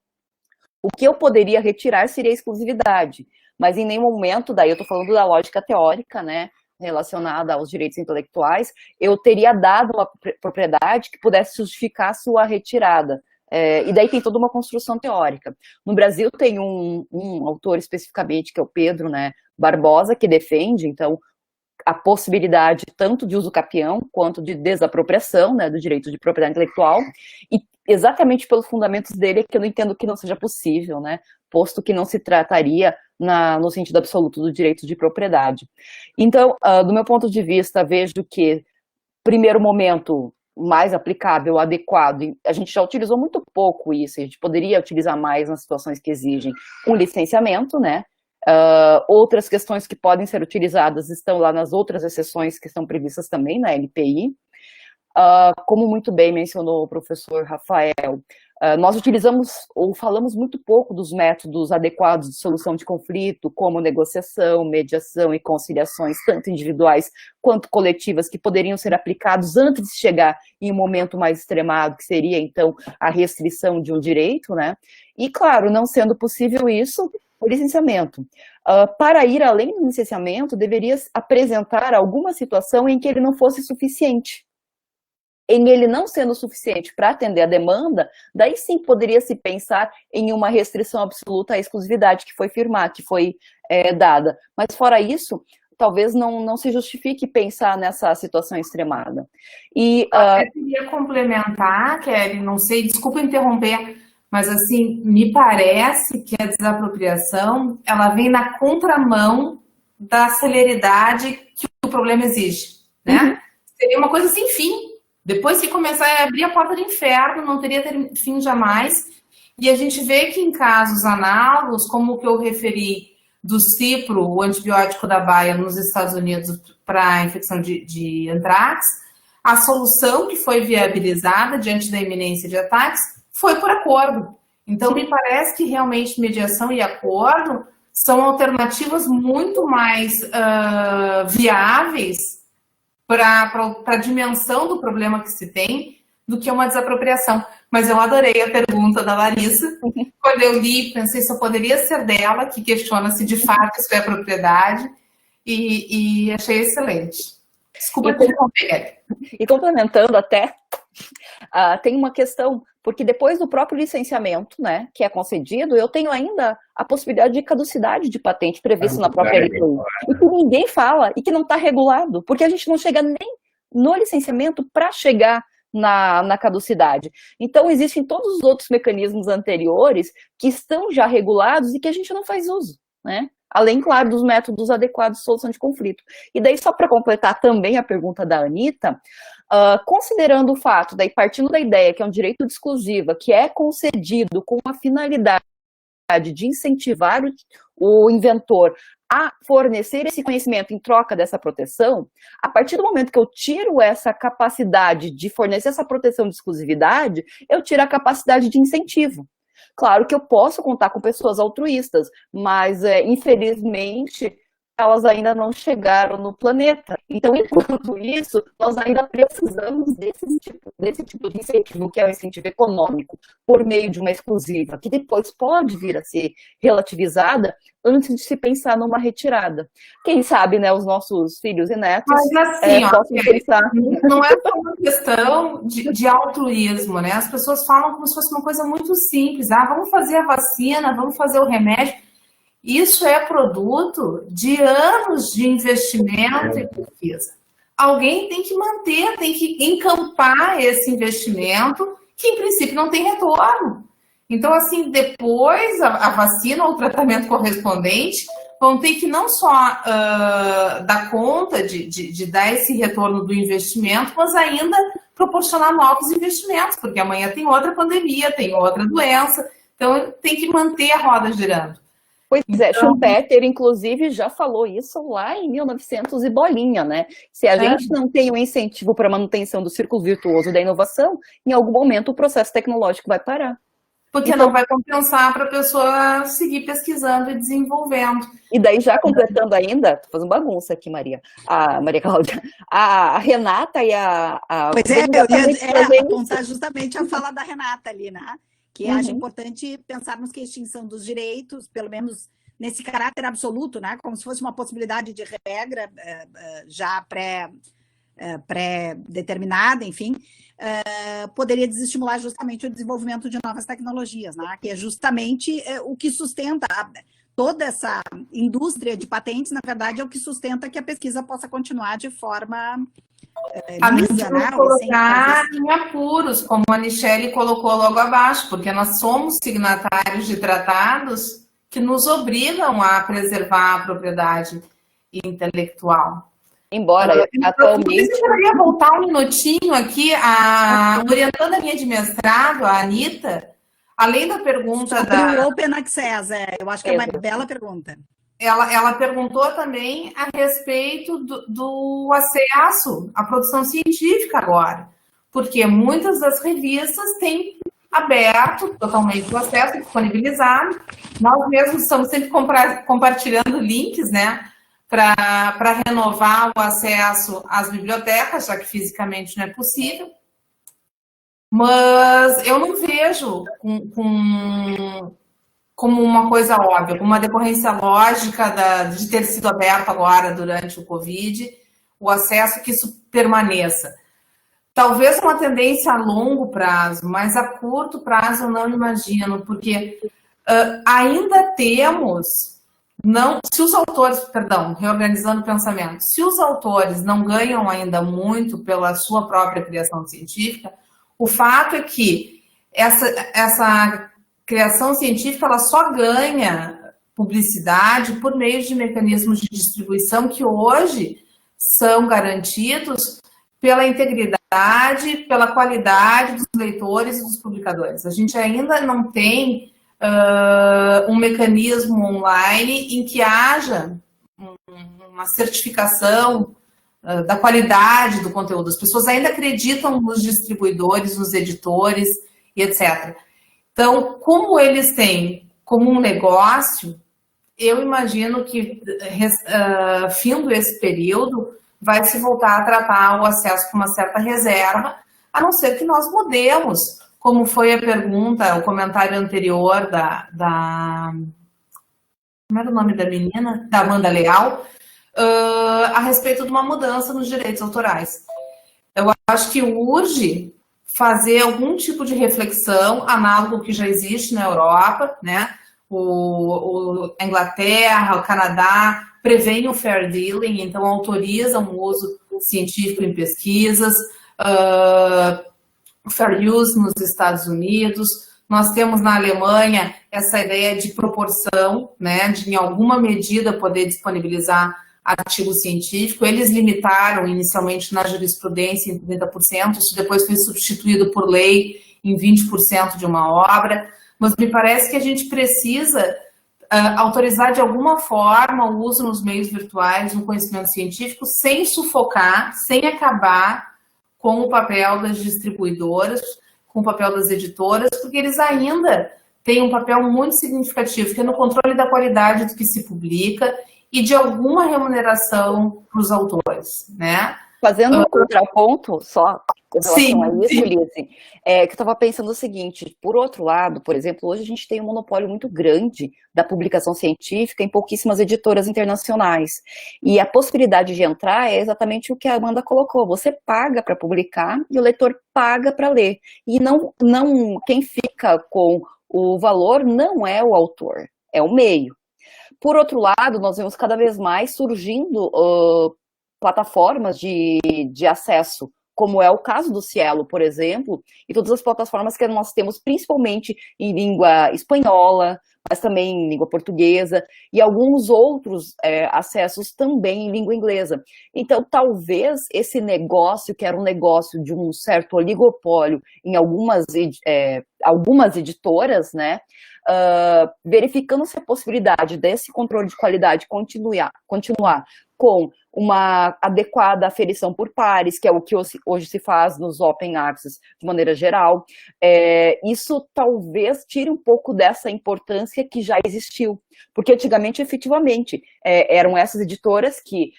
O que eu poderia retirar seria a exclusividade, mas em nenhum momento, daí eu estou falando da lógica teórica, né, relacionada aos direitos intelectuais, eu teria dado uma propriedade que pudesse justificar a sua retirada. E daí tem toda uma construção teórica. No Brasil tem um autor especificamente, que é o Pedro, né, Barbosa, que defende, então, a possibilidade tanto de uso capião quanto de desapropriação, né, do direito de propriedade intelectual, e exatamente pelos fundamentos dele é que eu não entendo que não seja possível, né, posto que não se trataria no sentido absoluto do direito de propriedade. Então, do meu ponto de vista, vejo que, primeiro momento, mais aplicável, adequado, a gente já utilizou muito pouco isso, a gente poderia utilizar mais nas situações que exigem um licenciamento, né? Outras questões que podem ser utilizadas estão lá nas outras exceções que estão previstas também na LPI. Como muito bem mencionou o professor Rafael, nós utilizamos ou falamos muito pouco dos métodos adequados de solução de conflito, como negociação, mediação e conciliações, tanto individuais quanto coletivas, que poderiam ser aplicados antes de chegar em um momento mais extremado, que seria, então, a restrição de um direito, né? E, claro, não sendo possível isso, o licenciamento. Para ir além do licenciamento, deveria apresentar alguma situação em que ele não fosse suficiente. Em ele não sendo suficiente para atender a demanda, daí sim poderia se pensar em uma restrição absoluta à exclusividade que foi dada. Mas fora isso, talvez não se justifique pensar nessa situação extremada. E eu queria complementar, Kelly, não sei, desculpa interromper, mas assim, me parece que a desapropriação, ela vem na contramão da celeridade que o problema exige, né? Uhum. Seria uma coisa sem fim. Depois que começar a abrir a porta do inferno, não teria fim jamais. E a gente vê que em casos análogos, como o que eu referi do cipro, o antibiótico da Bayer nos Estados Unidos para a infecção de antrax, a solução que foi viabilizada diante da iminência de ataques foi por acordo. Então, me parece que realmente mediação e acordo são alternativas muito mais viáveis para a dimensão do problema que se tem, do que uma desapropriação. Mas eu adorei a pergunta da Larissa. Quando eu li, pensei só poderia ser dela, que questiona se de fato isso é propriedade, e achei excelente. Desculpa interromper. E complementando até, tem uma questão, porque depois do próprio licenciamento, né, que é concedido, eu tenho ainda a possibilidade de caducidade de patente previsto na própria LPI, e que ninguém fala, e que não está regulado, porque a gente não chega nem no licenciamento para chegar na caducidade. Então, existem todos os outros mecanismos anteriores que estão já regulados e que a gente não faz uso, né? Além, claro, dos métodos adequados de solução de conflito. E daí, só para completar também a pergunta da Anitta, considerando o fato, daí partindo da ideia que é um direito de exclusiva, que é concedido com a finalidade de incentivar o inventor a fornecer esse conhecimento em troca dessa proteção, a partir do momento que eu tiro essa capacidade de fornecer essa proteção de exclusividade, eu tiro a capacidade de incentivo. Claro que eu posso contar com pessoas altruístas, mas, infelizmente, elas ainda não chegaram no planeta. Então, enquanto isso, nós ainda precisamos desse tipo de incentivo, que é o incentivo econômico, por meio de uma exclusiva, que depois pode vir a ser relativizada antes de se pensar numa retirada. Quem sabe, né, os nossos filhos e netos possam pensar. Não é só uma questão de altruísmo, né? As pessoas falam como se fosse uma coisa muito simples. Vamos fazer a vacina, vamos fazer o remédio. Isso é produto de anos de investimento e pesquisa. alguém tem que manter, tem que encampar esse investimento, que em princípio não tem retorno. Então, assim, depois a vacina ou o tratamento correspondente vão ter que não só dar conta de dar esse retorno do investimento, mas ainda proporcionar novos investimentos, porque amanhã tem outra pandemia, tem outra doença, então tem que manter a roda girando. Pois é, Schumpeter, inclusive, já falou isso lá em 1900 e bolinha, né? Se a gente não tem um incentivo para a manutenção do círculo virtuoso da inovação, em algum momento o processo tecnológico vai parar. Porque então, não vai compensar para a pessoa seguir pesquisando e desenvolvendo. E daí, já completando ainda, tô fazendo bagunça aqui, Maria Cláudia, a Renata e a pois é, eu ia apontar justamente a fala da Renata ali, né? Que acho importante pensarmos que a extinção dos direitos, pelo menos nesse caráter absoluto, né? Como se fosse uma possibilidade de regra já pré-determinada, enfim, poderia desestimular justamente o desenvolvimento de novas tecnologias, né? Que é justamente o que sustenta toda essa indústria de patentes, na verdade, é o que sustenta que a pesquisa possa continuar de forma lisa, né? Colocar em apuros, como a Nichelle colocou logo abaixo, porque nós somos signatários de tratados que nos obrigam a preservar a propriedade intelectual. Embora, atualmente... Eu queria voltar um minutinho aqui, orientando a minha de mestrado, a Anitta, além da pergunta sobre o Open Access, eu acho que é uma bela pergunta. Ela perguntou também a respeito do acesso à produção científica agora, porque muitas das revistas têm aberto totalmente o acesso, disponibilizado. Nós mesmos estamos sempre compartilhando links, né, para renovar o acesso às bibliotecas, já que fisicamente não é possível. Mas eu não vejo como uma coisa óbvia, como uma decorrência lógica de ter sido aberto agora durante o Covid, o acesso, que isso permaneça. Talvez uma tendência a longo prazo, mas a curto prazo eu não imagino, porque ainda temos, se os autores, reorganizando o pensamento, se os autores não ganham ainda muito pela sua própria criação científica, o fato é que essa criação científica ela só ganha publicidade por meio de mecanismos de distribuição que hoje são garantidos pela integridade, pela qualidade dos leitores e dos publicadores. A gente ainda não tem um mecanismo online em que haja uma certificação da qualidade do conteúdo. As pessoas ainda acreditam nos distribuidores, nos editores e etc. Então, como eles têm como um negócio, eu imagino que, findo esse período, vai se voltar a tratar o acesso com uma certa reserva, a não ser que nós mudemos, como foi a pergunta, o comentário anterior como era o nome da menina? Da Amanda Leal, a respeito de uma mudança nos direitos autorais. Eu acho que urge fazer algum tipo de reflexão, análogo ao que já existe na Europa, né? A Inglaterra, o Canadá prevêem o fair dealing, então autorizam o uso científico em pesquisas, o fair use nos Estados Unidos. Nós temos na Alemanha essa ideia de proporção, né? De em alguma medida poder disponibilizar artigo científico. Eles limitaram inicialmente na jurisprudência em 30%, isso depois foi substituído por lei em 20% de uma obra, mas me parece que a gente precisa autorizar de alguma forma o uso nos meios virtuais do conhecimento científico sem sufocar, sem acabar com o papel das distribuidoras, com o papel das editoras, porque eles ainda têm um papel muito significativo, que é no controle da qualidade do que se publica e de alguma remuneração para os autores, né? Fazendo um contraponto só em relação a isso, Lise, que eu estava pensando o seguinte, por outro lado, por exemplo, hoje a gente tem um monopólio muito grande da publicação científica em pouquíssimas editoras internacionais, e a possibilidade de entrar é exatamente o que a Amanda colocou, você paga para publicar e o leitor paga para ler, e não quem fica com o valor não é o autor, é o meio. Por outro lado, nós vemos cada vez mais surgindo plataformas de acesso, como é o caso do Cielo, por exemplo, e todas as plataformas que nós temos, principalmente em língua espanhola, mas também em língua portuguesa, e alguns outros acessos também em língua inglesa. Então, talvez esse negócio, que era um negócio de um certo oligopólio em algumas editoras, né, verificando-se a possibilidade desse controle de qualidade continuar com uma adequada aferição por pares, que é o que hoje se faz nos Open Access de maneira geral, isso talvez tire um pouco dessa importância que já existiu, porque antigamente, efetivamente, eram essas editoras que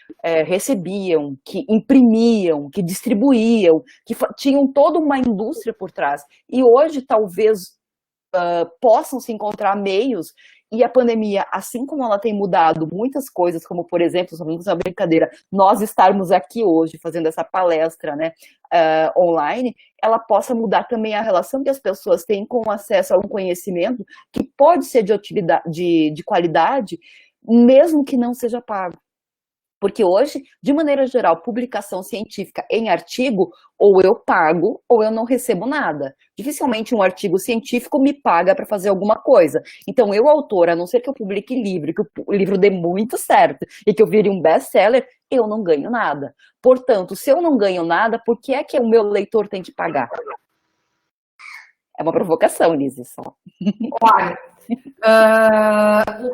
recebiam, que imprimiam, que distribuíam, que tinham toda uma indústria por trás, e hoje talvez possam se encontrar meios, e a pandemia, assim como ela tem mudado muitas coisas, como, por exemplo, só vamos uma brincadeira, nós estarmos aqui hoje fazendo essa palestra, né, online, ela possa mudar também a relação que as pessoas têm com o acesso a um conhecimento que pode ser de utilidade, de qualidade, mesmo que não seja pago. Porque hoje, de maneira geral, publicação científica em artigo, ou eu pago, ou eu não recebo nada. Dificilmente um artigo científico me paga para fazer alguma coisa. Então, eu, autor, a não ser que eu publique livro, que o livro dê muito certo, e que eu vire um best-seller, eu não ganho nada. Portanto, se eu não ganho nada, por que é que o meu leitor tem que pagar? É uma provocação, Lise, só. Olha,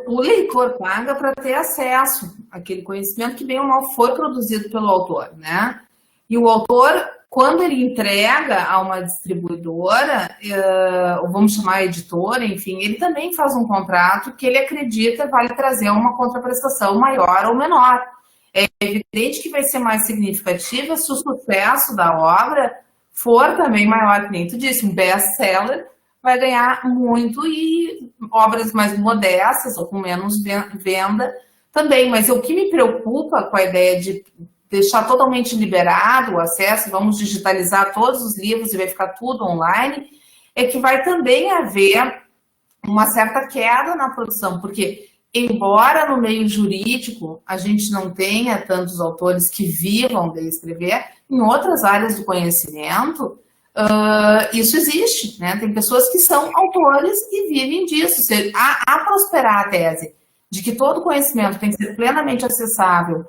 o leitor paga para ter acesso àquele conhecimento que bem ou mal foi produzido pelo autor, né? E o autor, quando ele entrega a uma distribuidora, ou vamos chamar editora, enfim, ele também faz um contrato que ele acredita vai trazer uma contraprestação maior ou menor. É evidente que vai ser mais significativa se o sucesso da obra for também maior, que nem tu disse, um best-seller vai ganhar muito, e obras mais modestas ou com menos venda também. Mas o que me preocupa com a ideia de deixar totalmente liberado o acesso, vamos digitalizar todos os livros e vai ficar tudo online, é que vai também haver uma certa queda na produção, porque embora no meio jurídico a gente não tenha tantos autores que vivam de escrever, em outras áreas do conhecimento, isso existe, né? Tem pessoas que são autores e vivem disso. A prosperar a tese de que todo conhecimento tem que ser plenamente acessável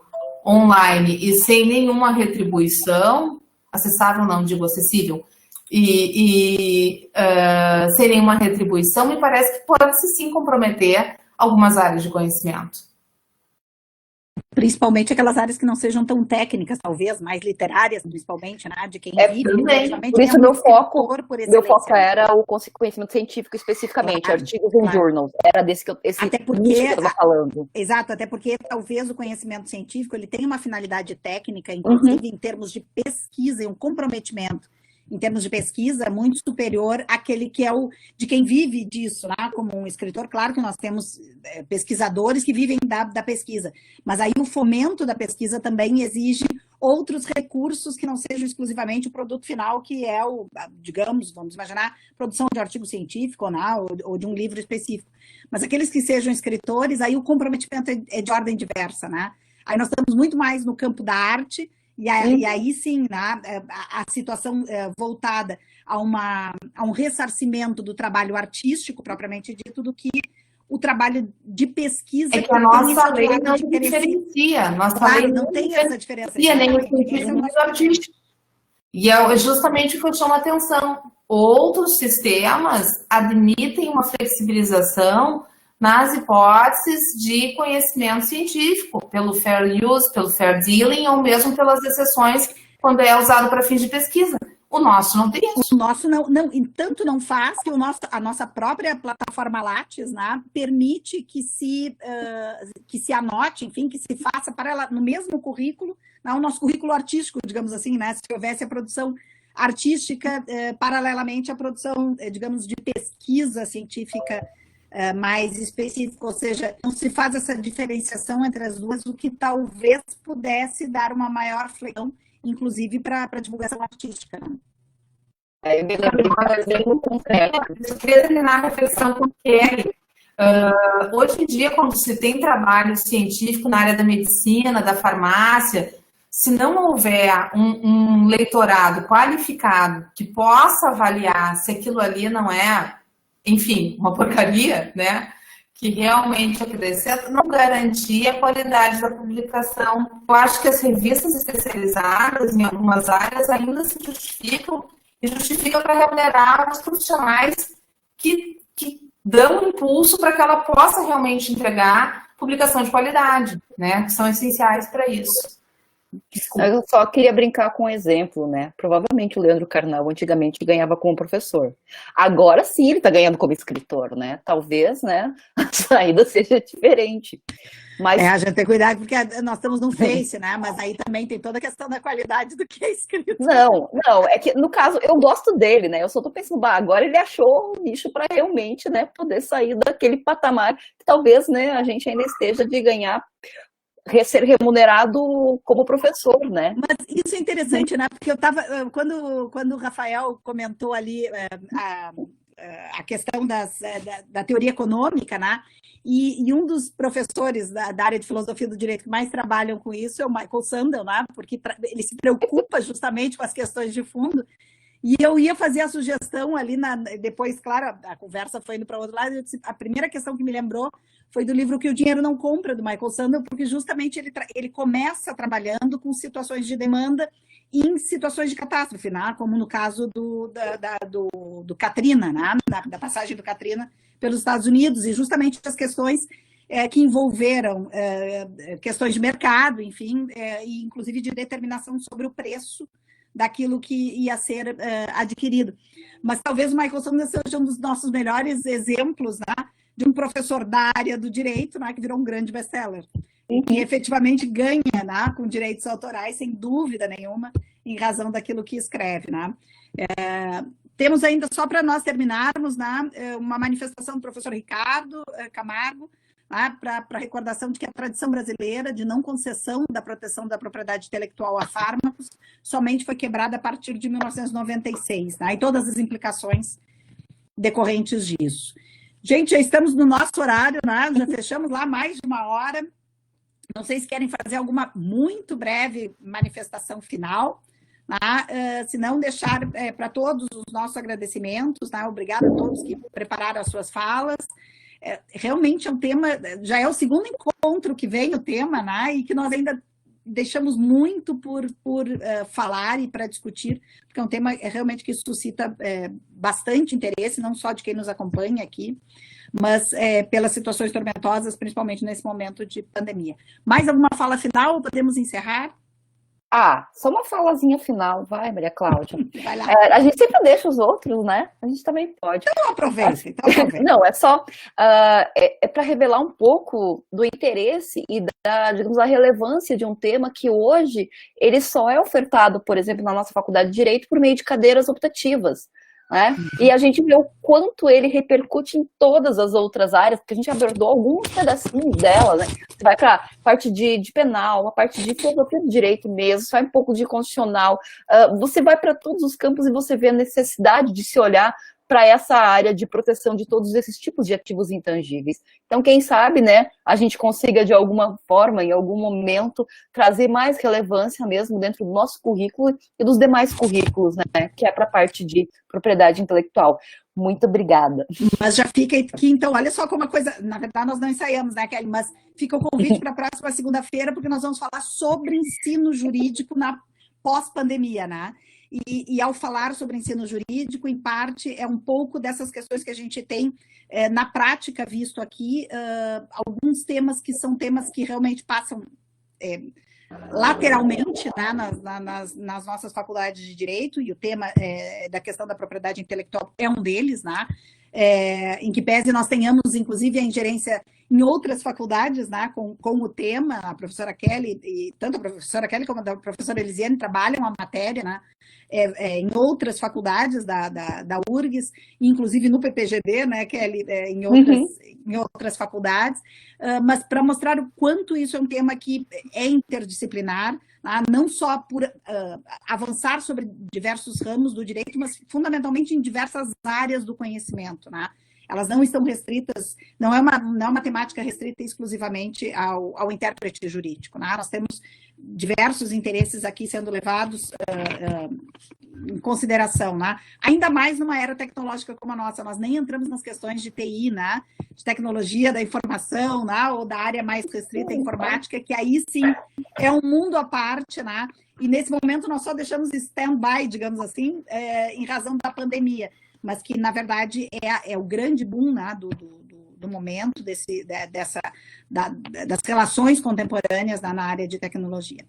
online e sem nenhuma retribuição, acessável não, digo acessível, sem nenhuma retribuição, me parece que pode-se sim comprometer algumas áreas de conhecimento. Principalmente aquelas áreas que não sejam tão técnicas, talvez, mais literárias, principalmente, né? De quem vive. Por isso, meu foco era o conhecimento científico especificamente, claro, artigos em journals. Era desse que eu estava falando. Exato, até porque talvez o conhecimento científico ele tem uma finalidade técnica, inclusive em termos de pesquisa e um comprometimento em termos de pesquisa, muito superior àquele que é o de quem vive disso, né? Como um escritor. Claro que nós temos pesquisadores que vivem da pesquisa, mas aí o fomento da pesquisa também exige outros recursos que não sejam exclusivamente o produto final, que é digamos, vamos imaginar, produção de artigo científico, né? ou de um livro específico. Mas aqueles que sejam escritores, aí o comprometimento é de ordem diversa, né? Aí nós estamos muito mais no campo da arte. E aí sim, né, a situação voltada a um ressarcimento do trabalho artístico, propriamente dito, do que o trabalho de pesquisa. É que a nossa lei não diferencia. Nossa lei não tem essa diferença. E nem o científico nem o artístico. E é justamente o que eu chamo a atenção. Outros sistemas admitem uma flexibilização nas hipóteses de conhecimento científico, pelo fair use, pelo fair dealing, ou mesmo pelas exceções quando é usado para fins de pesquisa. O nosso não tem isso. O nosso não tanto não faz que a nossa própria plataforma Lattes, né, permite que se anote, enfim, que se faça para ela no mesmo currículo, o nosso currículo artístico, digamos assim, né, se houvesse a produção artística paralelamente à produção, digamos, de pesquisa científica mais específico, ou seja, não se faz essa diferenciação entre as duas, o que talvez pudesse dar uma maior flexão, inclusive para a divulgação artística. Eu me lembro de um exemplo concreto. Eu queria terminar a reflexão com o Kelly. Hoje em dia, quando se tem trabalho científico na área da medicina, da farmácia, se não houver um leitorado qualificado que possa avaliar se aquilo ali não é, enfim, uma porcaria, né? Que realmente acrescenta, não garantir a qualidade da publicação. Eu acho que as revistas especializadas em algumas áreas ainda se justificam e justificam para remunerar os profissionais que dão um impulso para que ela possa realmente entregar publicação de qualidade, né? Que são essenciais para isso. Desculpa. Eu só queria brincar com um exemplo, né? Provavelmente o Leandro Carnal antigamente ganhava como professor. Agora sim ele está ganhando como escritor, né? Talvez, né, a saída seja diferente. Mas... a gente tem que cuidar porque nós estamos no Face, né? Mas aí também tem toda a questão da qualidade do que é escrito. Não, é que no caso eu gosto dele, né? Eu só tô pensando, agora ele achou um nicho para realmente, né, poder sair daquele patamar que talvez, né, a gente ainda esteja de ganhar, ser remunerado como professor, né? Mas isso é interessante, né? Porque eu estava, quando o Rafael comentou ali a questão da teoria econômica, né? E um dos professores da área de filosofia do direito que mais trabalham com isso é o Michael Sandel, né? Porque ele se preocupa justamente com as questões de fundo. E eu ia fazer a sugestão ali, depois, claro, a conversa foi indo para o outro lado, a primeira questão que me lembrou foi do livro Que o Dinheiro Não Compra, do Michael Sandel, porque justamente ele começa trabalhando com situações de demanda em situações de catástrofe, né? Como no caso do Katrina, né? Da passagem do Katrina pelos Estados Unidos, e justamente as questões que envolveram questões de mercado, enfim, e inclusive de determinação sobre o preço daquilo que ia ser adquirido. Mas talvez o Michael Sandel seja um dos nossos melhores exemplos, né, de um professor da área do direito, né, que virou um grande best-seller. E efetivamente ganha, né, com direitos autorais, sem dúvida nenhuma, em razão daquilo que escreve. Né? Temos ainda, só para nós terminarmos, né, uma manifestação do professor Ricardo Camargo, para recordação de que a tradição brasileira de não concessão da proteção da propriedade intelectual a fármacos somente foi quebrada a partir de 1996, né? E todas as implicações decorrentes disso. Gente, já estamos no nosso horário, né? Já fechamos lá mais de 1 hora. Não sei se querem fazer alguma muito breve manifestação final, né? Se não, deixar para todos os nossos agradecimentos, né? Obrigada a todos que prepararam as suas falas. Realmente é um tema, já é o segundo encontro que vem o tema, né, e que nós ainda deixamos muito por falar e para discutir, porque é um tema realmente que suscita bastante interesse, não só de quem nos acompanha aqui, mas pelas situações tormentosas, principalmente nesse momento de pandemia. Mais alguma fala final? Podemos encerrar? Só uma falazinha final, vai, Maria Cláudia. Vai lá. A gente sempre deixa os outros, né? A gente também pode. Então aproveita. Não, é só para revelar um pouco do interesse e digamos, da relevância de um tema que hoje ele só é ofertado, por exemplo, na nossa faculdade de Direito por meio de cadeiras optativas. Né? E a gente vê o quanto ele repercute em todas as outras áreas, porque a gente abordou alguns pedacinhos dela, né? Você vai para a parte de penal, a parte de filosofia do direito mesmo, você vai um pouco de constitucional, você vai para todos os campos e você vê a necessidade de se olhar para essa área de proteção de todos esses tipos de ativos intangíveis. Então, quem sabe, né, a gente consiga, de alguma forma, em algum momento, trazer mais relevância mesmo dentro do nosso currículo e dos demais currículos, né, que é para a parte de propriedade intelectual. Muito obrigada. Mas já fica aqui, então, olha só como uma coisa, na verdade nós não ensaiamos, né, Kelly, mas fica o convite para a próxima segunda-feira, porque nós vamos falar sobre ensino jurídico na pós-pandemia, né? E ao falar sobre ensino jurídico, em parte, é um pouco dessas questões que a gente tem na prática visto aqui, alguns temas que são temas que realmente passam lateralmente, né, nas nossas faculdades de direito, e o tema da questão da propriedade intelectual é um deles, né? Em que pese nós tenhamos, inclusive, a ingerência em outras faculdades, né, com o tema. A professora Kelly, e tanto a professora Kelly como a professora Elisiane trabalham a matéria, né, em outras faculdades da URGS, inclusive no PPGD, né, Kelly, em outras faculdades, mas para mostrar o quanto isso é um tema que é interdisciplinar, não só por avançar sobre diversos ramos do direito, mas fundamentalmente em diversas áreas do conhecimento, né? elas não estão restritas, não é uma temática restrita exclusivamente ao intérprete jurídico, né? Nós temos diversos interesses aqui sendo levados em consideração, né? Ainda mais numa era tecnológica como a nossa, nós nem entramos nas questões de TI, né? De tecnologia da informação, né? Ou da área mais restrita informática, que aí sim é um mundo à parte, né? E nesse momento nós só deixamos stand-by, digamos assim, em razão da pandemia, mas que na verdade é o grande boom, né? Do momento, das relações contemporâneas na área de tecnologia.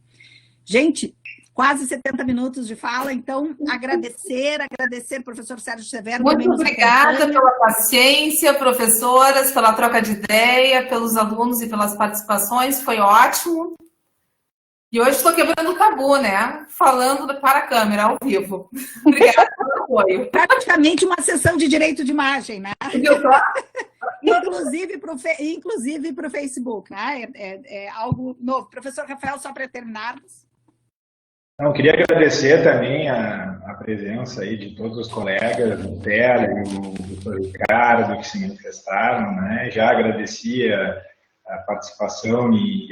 Gente, quase 70 minutos de fala, então agradecer, professor Sérgio Severo. Muito obrigada pela paciência, professoras, pela troca de ideia, pelos alunos e pelas participações, foi ótimo. E hoje estou quebrando o tabu, né? Falando para a câmera, ao vivo. Obrigada pelo apoio. Praticamente uma sessão de direito de imagem, né? Inclusive para o Facebook, né? É algo novo. Professor Rafael, só para terminarmos. Não, queria agradecer também a presença aí de todos os colegas, o Télio, o doutor Ricardo, que se manifestaram, né? Já agradecia a participação e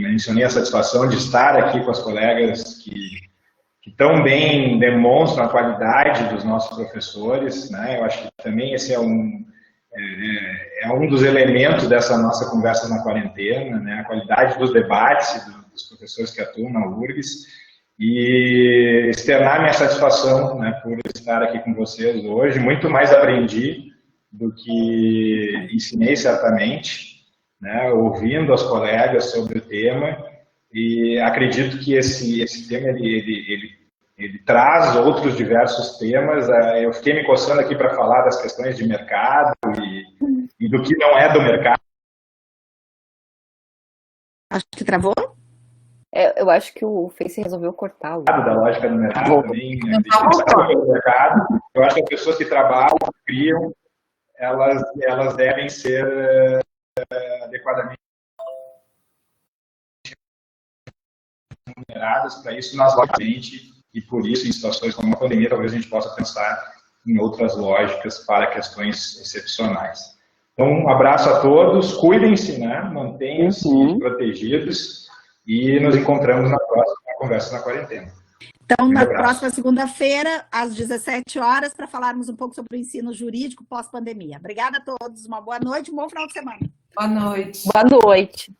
mencionei a satisfação de estar aqui com as colegas que tão bem demonstram a qualidade dos nossos professores, né? Eu acho que também esse é um dos elementos dessa nossa conversa na quarentena, né? A qualidade dos debates dos professores que atuam na URGS, e externar minha satisfação, né, por estar aqui com vocês hoje. Muito mais aprendi do que ensinei, certamente, né, ouvindo as colegas sobre o tema, e acredito que esse tema ele traz outros diversos temas. Eu fiquei me coçando aqui para falar das questões de mercado e do que não é do mercado. Acho que travou? Eu acho que o Face resolveu cortá-lo. Da lógica do mercado também. Eu acho que as pessoas que trabalham, criam, elas devem ser adequadamente remuneradas para isso, logicamente, e por isso, em situações como a pandemia, talvez a gente possa pensar em outras lógicas para questões excepcionais. Então, um abraço a todos, cuidem-se, né? Mantenham-se protegidos. E nos encontramos na próxima Conversa na Quarentena. Então, na próxima segunda-feira, às 17 horas, para falarmos um pouco sobre o ensino jurídico pós-pandemia. Obrigada a todos, uma boa noite, um bom final de semana. Boa noite. Boa noite.